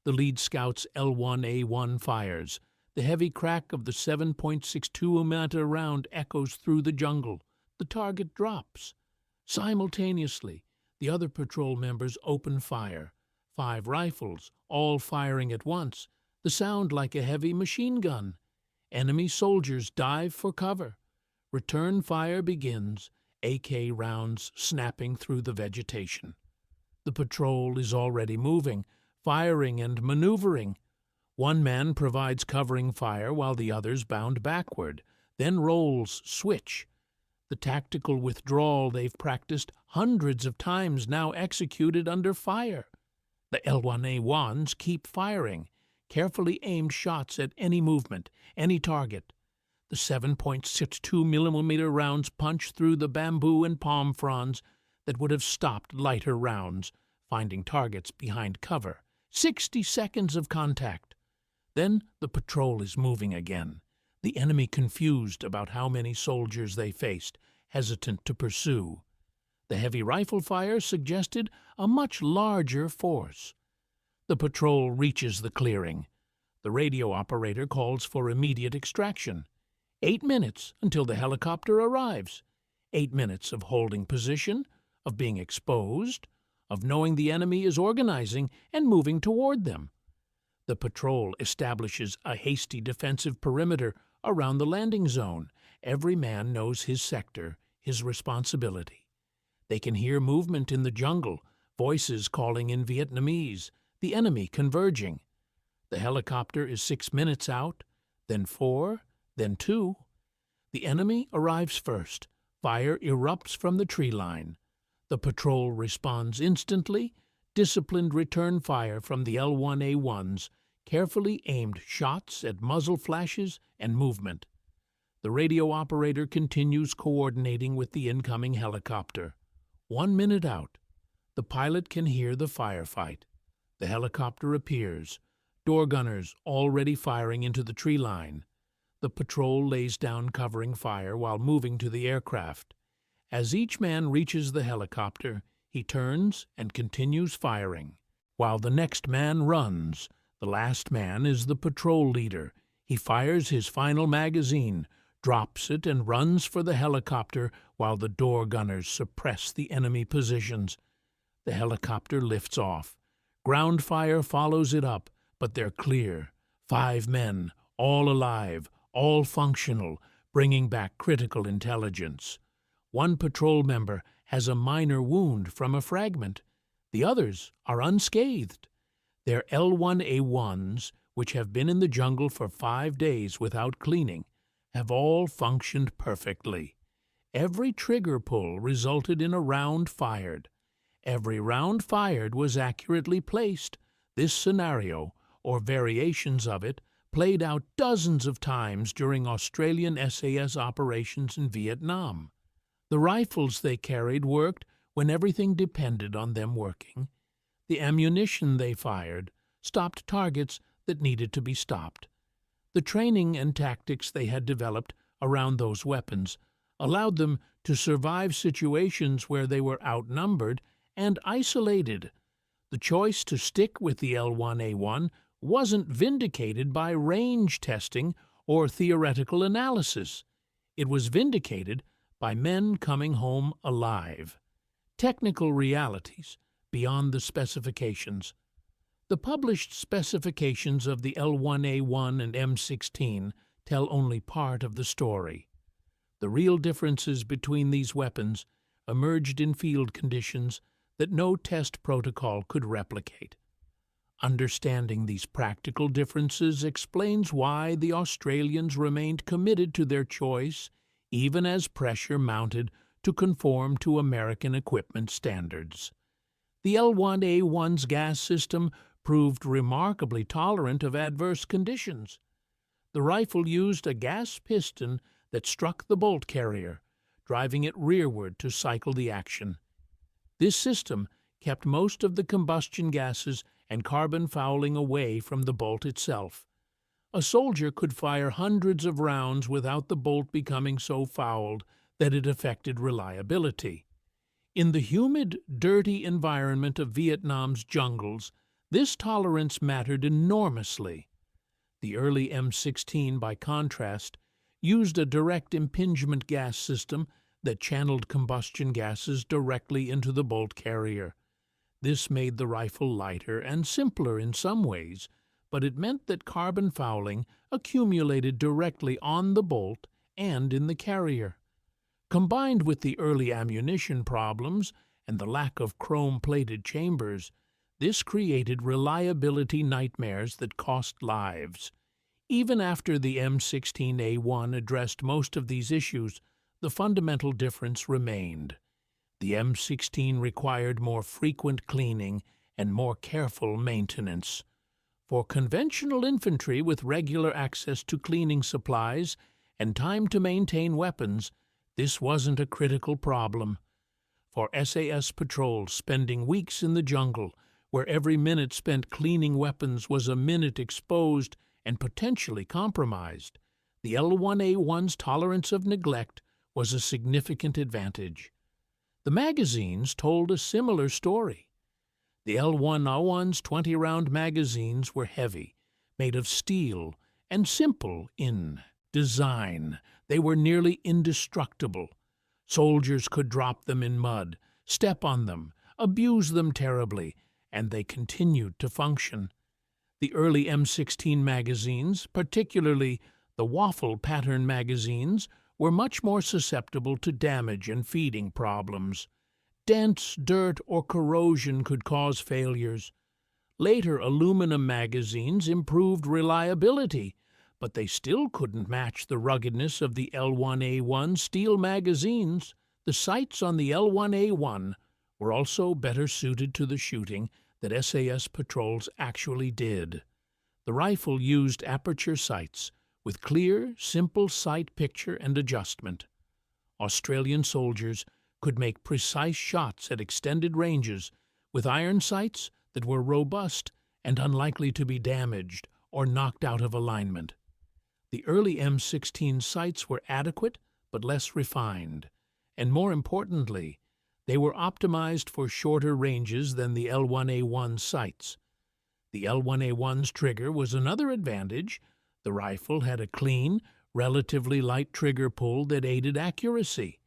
Speaker 1: The lead scout's L1A1 fires. The heavy crack of the 7.62mm round echoes through the jungle. The target drops. Simultaneously, the other patrol members open fire. 5 rifles, all firing at once, the sound like a heavy machine gun. Enemy soldiers dive for cover. Return fire begins, AK rounds snapping through the vegetation. The patrol is already moving, firing and maneuvering. One man provides covering fire while the others bound backward, then roles switch. The tactical withdrawal they've practiced hundreds of times now executed under fire. The L1A1s keep firing, carefully aimed shots at any movement, any target. The 7.62mm rounds punch through the bamboo and palm fronds that would have stopped lighter rounds, finding targets behind cover. 60 seconds of contact. Then the patrol is moving again, the enemy confused about how many soldiers they faced, hesitant to pursue. The heavy rifle fire suggested a much larger force. The patrol reaches the clearing. The radio operator calls for immediate extraction. 8 minutes until the helicopter arrives. 8 minutes of holding position, of being exposed, of knowing the enemy is organizing and moving toward them. The patrol establishes a hasty defensive perimeter around the landing zone. Every man knows his sector, his responsibility. They can hear movement in the jungle, voices calling in Vietnamese, the enemy converging. The helicopter is 6 minutes out, then 4, then 2. The enemy arrives first. Fire erupts from the tree line. The patrol responds instantly. Disciplined return fire from the L1A1s, carefully aimed shots at muzzle flashes and movement. The radio operator continues coordinating with the incoming helicopter. 1 minute out. The pilot can hear the firefight. The helicopter appears. Door gunners already firing into the tree line. The patrol lays down covering fire while moving to the aircraft. As each man reaches the helicopter, he turns and continues firing. While the next man runs, the last man is the patrol leader. He fires his final magazine, drops it, and runs for the helicopter while the door gunners suppress the enemy positions. The helicopter lifts off. Ground fire follows it up, but they're clear. 5 men, all alive, all functional, bringing back critical intelligence. One patrol member has a minor wound from a fragment. The others are unscathed. Their L1A1s, which have been in the jungle for 5 days without cleaning, have all functioned perfectly. Every trigger pull resulted in a round fired. Every round fired was accurately placed. This scenario, or variations of it, played out dozens of times during Australian SAS operations in Vietnam. The rifles they carried worked when everything depended on them working. The ammunition they fired stopped targets that needed to be stopped. The training and tactics they had developed around those weapons allowed them to survive situations where they were outnumbered and isolated. The choice to stick with the L1A1 wasn't vindicated by range testing or theoretical analysis. It was vindicated by men coming home alive. Technical realities beyond the specifications. The published specifications of the L1A1 and M16 tell only part of the story. The real differences between these weapons emerged in field conditions that no test protocol could replicate. Understanding these practical differences explains why the Australians remained committed to their choice, even as pressure mounted to conform to American equipment standards. The L1A1's gas system proved remarkably tolerant of adverse conditions. The rifle used a gas piston that struck the bolt carrier, driving it rearward to cycle the action. This system kept most of the combustion gases and carbon fouling away from the bolt itself. A soldier could fire hundreds of rounds without the bolt becoming so fouled that it affected reliability. In the humid, dirty environment of Vietnam's jungles, this tolerance mattered enormously. The early M16, by contrast, used a direct impingement gas system that channeled combustion gases directly into the bolt carrier. This made the rifle lighter and simpler in some ways, but it meant that carbon fouling accumulated directly on the bolt and in the carrier. Combined with the early ammunition problems and the lack of chrome-plated chambers, this created reliability nightmares that cost lives. Even after the M16A1 addressed most of these issues, the fundamental difference remained. The M16 required more frequent cleaning and more careful maintenance. For conventional infantry with regular access to cleaning supplies and time to maintain weapons, this wasn't a critical problem. For SAS patrols spending weeks in the jungle, where every minute spent cleaning weapons was a minute exposed and potentially compromised, the L1A1's tolerance of neglect was a significant advantage. The magazines told a similar story. The L1A1's 20-round magazines were heavy, made of steel, and simple in design. They were nearly indestructible. Soldiers could drop them in mud, step on them, abuse them terribly, and they continued to function. The early M16 magazines, particularly the waffle pattern magazines, were much more susceptible to damage and feeding problems. Dents, dirt, or corrosion could cause failures. Later aluminum magazines improved reliability, but they still couldn't match the ruggedness of the L1A1 steel magazines. The sights on the L1A1 were also better suited to the shooting that SAS patrols actually did. The rifle used aperture sights with clear, simple sight picture and adjustment. Australian soldiers could make precise shots at extended ranges with iron sights that were robust and unlikely to be damaged or knocked out of alignment. The early M16 sights were adequate but less refined, and more importantly, they were optimized for shorter ranges than the L1A1 sights. The L1A1's trigger was another advantage. The rifle had a clean, relatively light trigger pull that aided accuracy.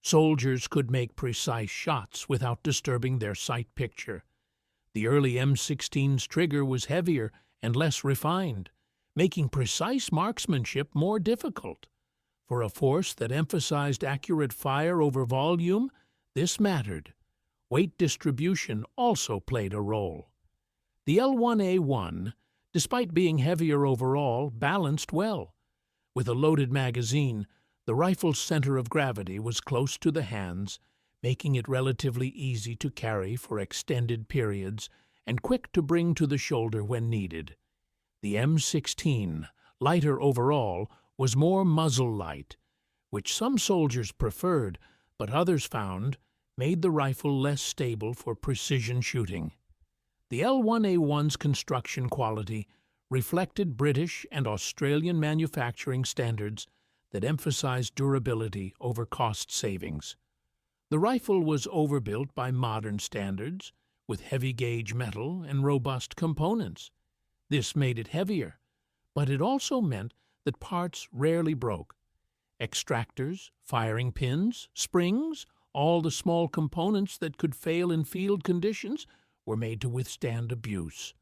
Speaker 1: Soldiers could make precise shots without disturbing their sight picture. The early M16's trigger was heavier and less refined, making precise marksmanship more difficult. For a force that emphasized accurate fire over volume, this mattered. Weight distribution also played a role. The L1A1, despite being heavier overall, balanced well. With a loaded magazine, the rifle's center of gravity was close to the hands, making it relatively easy to carry for extended periods and quick to bring to the shoulder when needed. The M16, lighter overall, was more muzzle-light, which some soldiers preferred, but others found made the rifle less stable for precision shooting. The L1A1's construction quality reflected British and Australian manufacturing standards that emphasized durability over cost savings. The rifle was overbuilt by modern standards, with heavy-gauge metal and robust components. This made it heavier, but it also meant that parts rarely broke. Extractors, firing pins, springs, all the small components that could fail in field conditions were made to withstand abuse.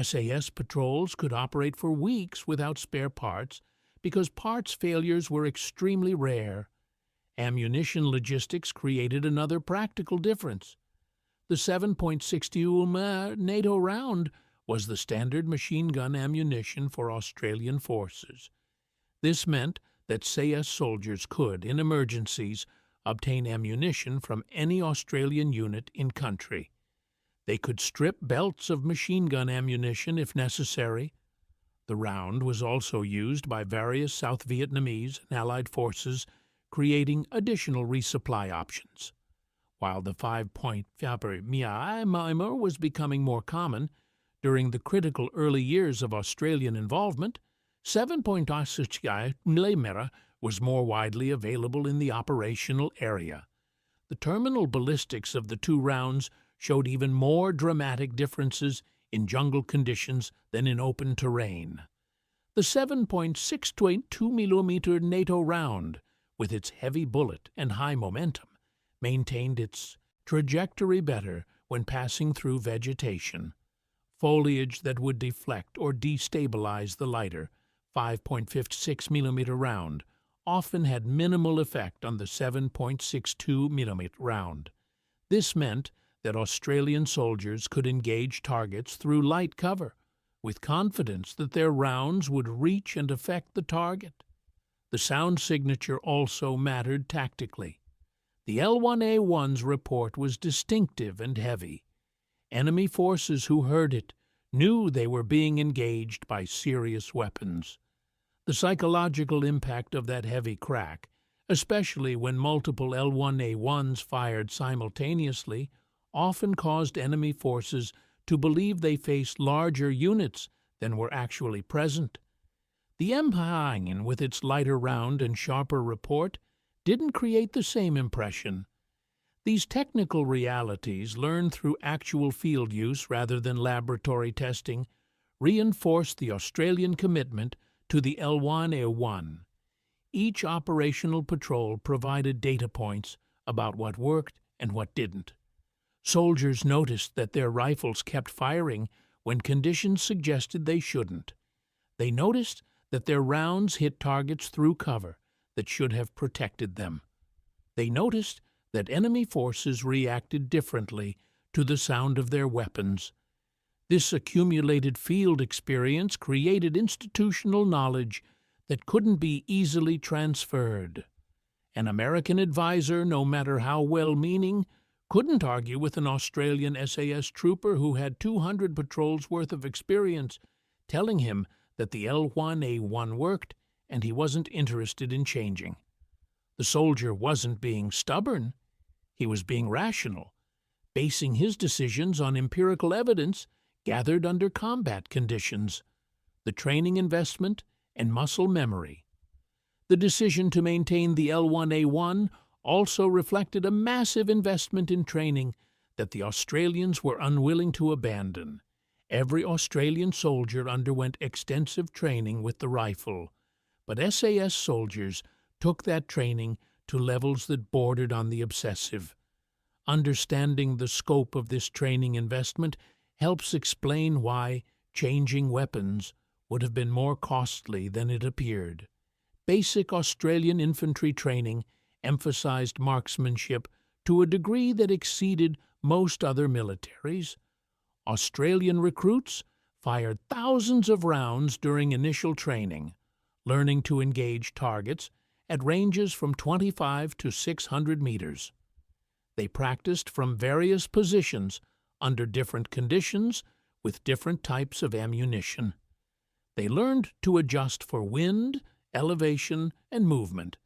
Speaker 1: SAS patrols could operate for weeks without spare parts because parts failures were extremely rare. Ammunition logistics created another practical difference. The 7.62 NATO round was the standard machine gun ammunition for Australian forces. This meant that SAS soldiers could, in emergencies, obtain ammunition from any Australian unit in country. They could strip belts of machine gun ammunition if necessary. The round was also used by various South Vietnamese and Allied forces, creating additional resupply options. While the 5.5mm was becoming more common, during the critical early years of Australian involvement, 7.62mm was more widely available in the operational area. The terminal ballistics of the two rounds showed even more dramatic differences in jungle conditions than in open terrain. The 7.62mm NATO round, with its heavy bullet and high momentum, maintained its trajectory better when passing through vegetation. Foliage that would deflect or destabilize the lighter 5.56mm round often had minimal effect on the 7.62mm round. This meant that Australian soldiers could engage targets through light cover, with confidence that their rounds would reach and affect the target. The sound signature also mattered tactically. The L1A1's report was distinctive and heavy. Enemy forces who heard it knew they were being engaged by serious weapons. The psychological impact of that heavy crack, especially when multiple L1A1s fired simultaneously, often caused enemy forces to believe they faced larger units than were actually present. The M9, with its lighter round and sharper report, didn't create the same impression. These technical realities, learned through actual field use rather than laboratory testing, reinforced the Australian commitment to the L1A1. Each operational patrol provided data points about what worked and what didn't. Soldiers noticed that their rifles kept firing when conditions suggested they shouldn't. They noticed that their rounds hit targets through cover that should have protected them. They noticed that enemy forces reacted differently to the sound of their weapons. This accumulated field experience created institutional knowledge that couldn't be easily transferred. An American advisor, no matter how well-meaning, couldn't argue with an Australian SAS trooper who had 200 patrols worth of experience, telling him that the L1A1 worked and he wasn't interested in changing. The soldier wasn't being stubborn. He was being rational, basing his decisions on empirical evidence gathered under combat conditions, the training investment, and muscle memory. The decision to maintain the L1A1 also reflected a massive investment in training that the Australians were unwilling to abandon. Every Australian soldier underwent extensive training with the rifle, but SAS soldiers took that training to levels that bordered on the obsessive. Understanding the scope of this training investment helps explain why changing weapons would have been more costly than it appeared. Basic Australian infantry training emphasized marksmanship to a degree that exceeded most other militaries. Australian recruits fired thousands of rounds during initial training, learning to engage targets at ranges from 25 to 600 meters. They practiced from various positions under different conditions with different types of ammunition. They learned to adjust for wind, elevation, and movement.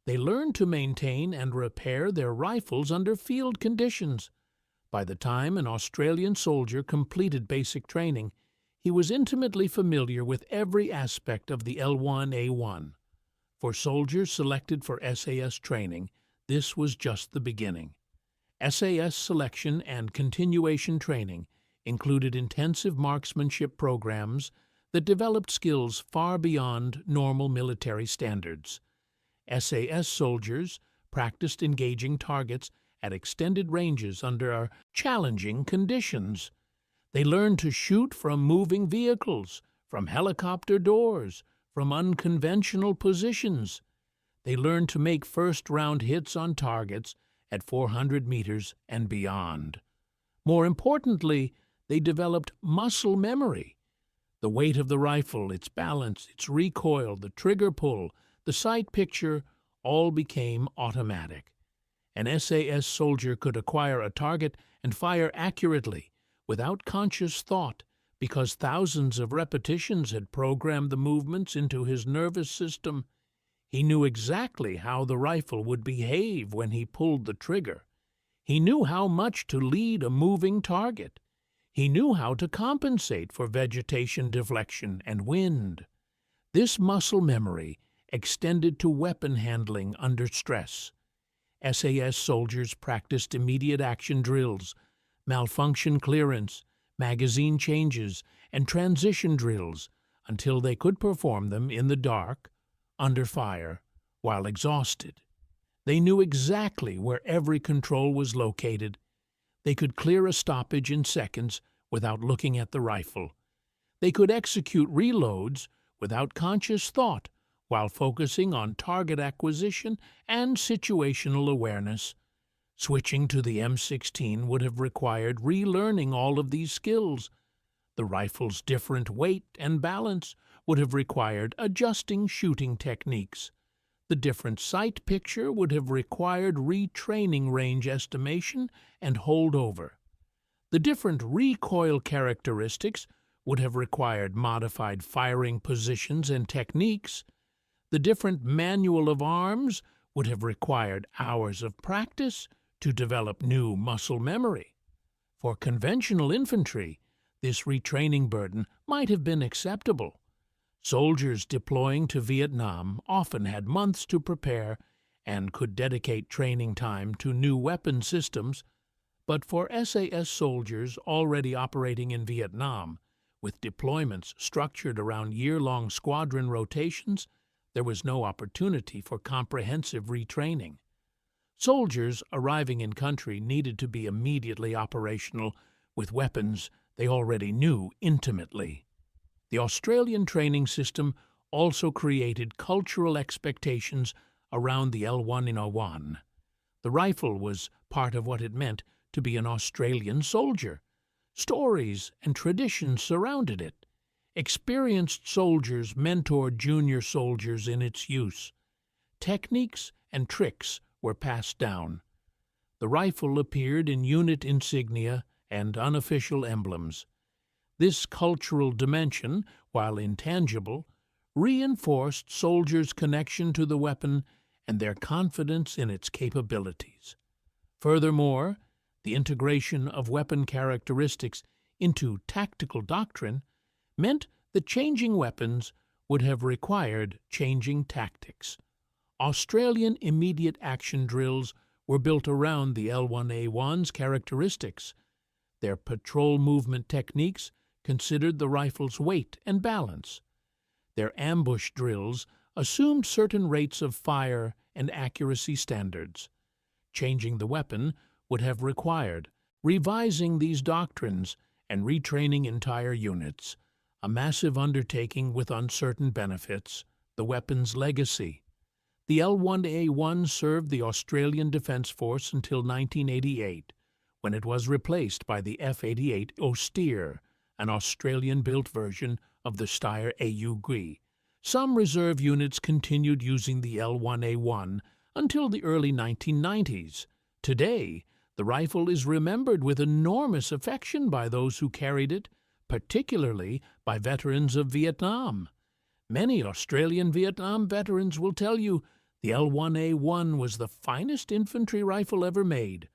Speaker 1: They learned to maintain and repair their rifles under field conditions. By the time an Australian soldier completed basic training, he was intimately familiar with every aspect of the L1A1. For soldiers selected for SAS training, this was just the beginning. SAS selection and continuation training included intensive marksmanship programs that developed skills far beyond normal military standards. SAS soldiers practiced engaging targets at extended ranges under challenging conditions. They learned to shoot from moving vehicles, from helicopter doors, from unconventional positions. They learned to make first-round hits on targets at 400 meters and beyond. More importantly, they developed muscle memory. The weight of the rifle, its balance, its recoil, the trigger pull, the sight picture, all became automatic. An SAS soldier could acquire a target and fire accurately, without conscious thought, because thousands of repetitions had programmed the movements into his nervous system. He knew exactly how the rifle would behave when he pulled the trigger. He knew how much to lead a moving target. He knew how to compensate for vegetation deflection and wind. This muscle memory extended to weapon handling under stress. SAS soldiers practiced immediate action drills, malfunction clearance, magazine changes, and transition drills until they could perform them in the dark, under fire, while exhausted. They knew exactly where every control was located. They could clear a stoppage in seconds without looking at the rifle. They could execute reloads without conscious thought while focusing on target acquisition and situational awareness. Switching to the M16 would have required relearning all of these skills. The rifle's different weight and balance would have required adjusting shooting techniques. The different sight picture would have required retraining range estimation and holdover. The different recoil characteristics would have required modified firing positions and techniques. The different manual of arms would have required hours of practice to develop new muscle memory. For conventional infantry, this retraining burden might have been acceptable. Soldiers deploying to Vietnam often had months to prepare and could dedicate training time to new weapon systems, but for SAS soldiers already operating in Vietnam, with deployments structured around year-long squadron rotations, there was no opportunity for comprehensive retraining. Soldiers arriving in country needed to be immediately operational with weapons they already knew intimately. The Australian training system also created cultural expectations around the L1A1. The rifle was part of what it meant to be an Australian soldier. Stories and traditions surrounded it. Experienced soldiers mentored junior soldiers in its use. Techniques and tricks were passed down. The rifle appeared in unit insignia and unofficial emblems. This cultural dimension, while intangible, reinforced soldiers' connection to the weapon and their confidence in its capabilities. Furthermore, the integration of weapon characteristics into tactical doctrine meant that changing weapons would have required changing tactics. Australian immediate action drills were built around the L1A1's characteristics. Their patrol movement techniques considered the rifle's weight and balance. Their ambush drills assumed certain rates of fire and accuracy standards. Changing the weapon would have required revising these doctrines and retraining entire units, a massive undertaking with uncertain benefits, the weapon's legacy. The L-1A1 served the Australian Defence Force until 1988, when it was replaced by the F-88 Austere, an Australian-built version of the Steyr AUG. Some reserve units continued using the L-1A1 until the early 1990s. Today, the rifle is remembered with enormous affection by those who carried it, particularly by veterans of Vietnam. Many Australian Vietnam veterans will tell you the L-1A1 was the finest infantry rifle ever made.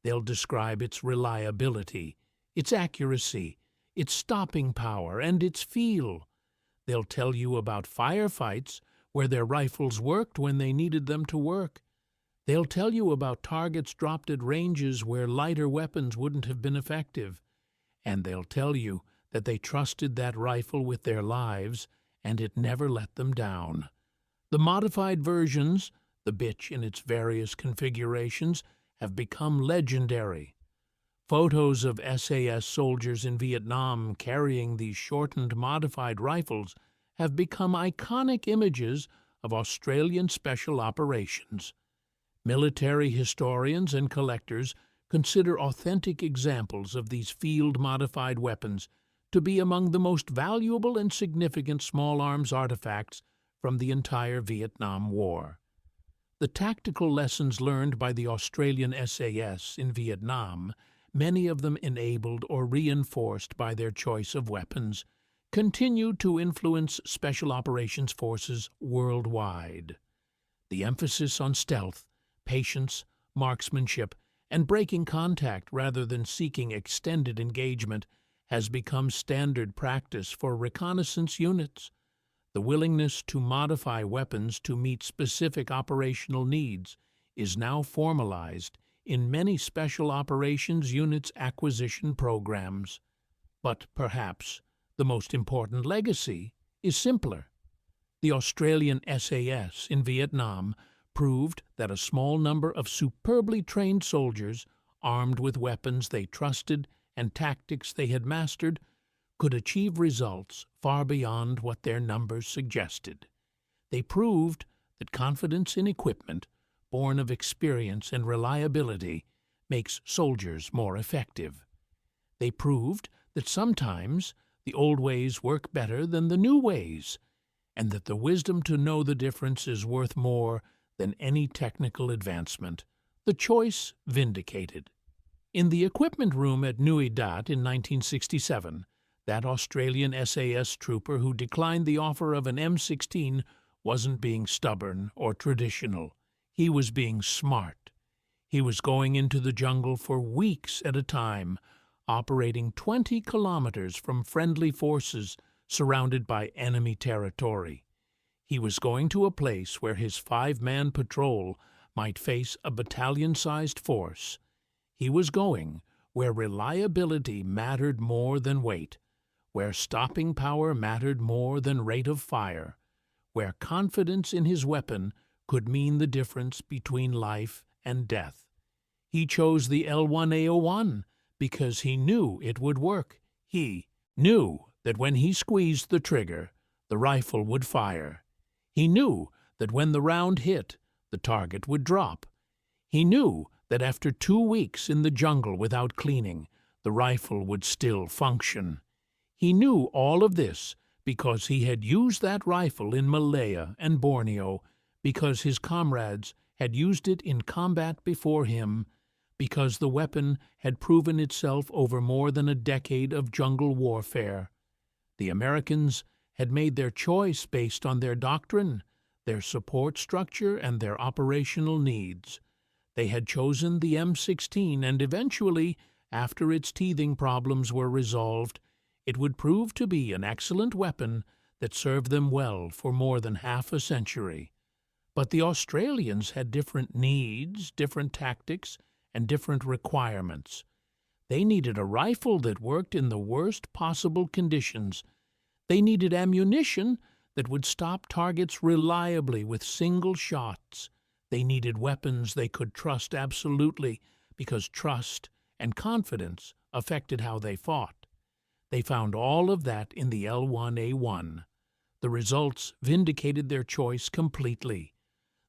Speaker 1: They'll describe its reliability, its accuracy, its stopping power, and its feel. They'll tell you about firefights where their rifles worked when they needed them to work. They'll tell you about targets dropped at ranges where lighter weapons wouldn't have been effective. And they'll tell you that they trusted that rifle with their lives, and it never let them down. The modified versions, the bitch in its various configurations, have become legendary. Photos of SAS soldiers in Vietnam carrying these shortened modified rifles have become iconic images of Australian special operations. Military historians and collectors consider authentic examples of these field-modified weapons to be among the most valuable and significant small arms artifacts from the entire Vietnam War. The tactical lessons learned by the Australian SAS in Vietnam, many of them enabled or reinforced by their choice of weapons, continue to influence special operations forces worldwide. The emphasis on stealth, patience, marksmanship, and breaking contact rather than seeking extended engagement has become standard practice for reconnaissance units. The willingness to modify weapons to meet specific operational needs is now formalized in many special operations units' acquisition programs. But perhaps the most important legacy is simpler. The Australian SAS in Vietnam proved that a small number of superbly trained soldiers, armed with weapons they trusted and tactics they had mastered, could achieve results far beyond what their numbers suggested. They proved that confidence in equipment, born of experience and reliability, makes soldiers more effective. They proved that sometimes the old ways work better than the new ways, and that the wisdom to know the difference is worth more than any technical advancement. The choice vindicated. In the equipment room at Nui Dat in 1967, that Australian SAS trooper who declined the offer of an M16 wasn't being stubborn or traditional. He was being smart. He was going into the jungle for weeks at a time, operating 20 kilometers from friendly forces surrounded by enemy territory. He was going to a place where his 5-man patrol might face a battalion-sized force. He was going where reliability mattered more than weight, where stopping power mattered more than rate of fire, where confidence in his weapon could mean the difference between life and death. He chose the L-1A1 because he knew it would work. He knew that when he squeezed the trigger, the rifle would fire. He knew that when the round hit, the target would drop. He knew that after 2 weeks in the jungle without cleaning, the rifle would still function. He knew all of this because he had used that rifle in Malaya and Borneo, because his comrades had used it in combat before him, because the weapon had proven itself over more than a decade of jungle warfare. The Americans had made their choice based on their doctrine, their support structure, and their operational needs. They had chosen the M16, and eventually, after its teething problems were resolved, it would prove to be an excellent weapon that served them well for more than half a century. But the Australians had different needs, different tactics, and different requirements. They needed a rifle that worked in the worst possible conditions. They needed ammunition that would stop targets reliably with single shots. They needed weapons they could trust absolutely, because trust and confidence affected how they fought. They found all of that in the L1A1. The results vindicated their choice completely.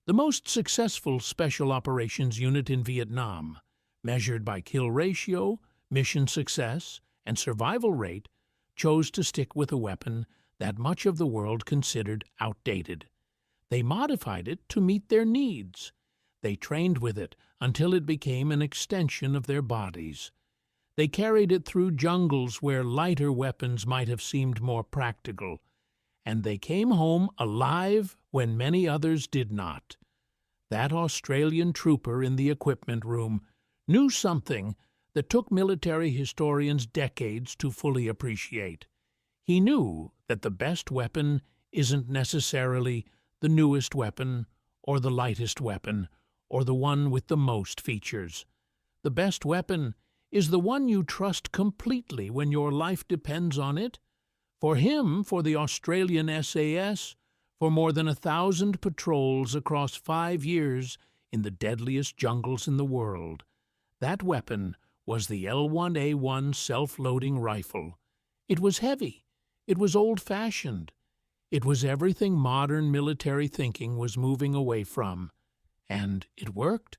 Speaker 1: The most successful Special Operations Unit in Vietnam, measured by kill ratio, mission success, and survival rate, chose to stick with a weapon that much of the world considered outdated. They modified it to meet their needs. They trained with it until it became an extension of their bodies. They carried it through jungles where lighter weapons might have seemed more practical, and they came home alive when many others did not. That Australian trooper in the equipment room knew something that took military historians decades to fully appreciate. He knew that the best weapon isn't necessarily the newest weapon or the lightest weapon or the one with the most features. The best weapon is the one you trust completely when your life depends on it. For him, for the Australian SAS, for more than 1,000 patrols across 5 years in the deadliest jungles in the world, that weapon was the L1A1 self-loading rifle. It was heavy. It was old-fashioned. It was everything modern military thinking was moving away from. And it worked.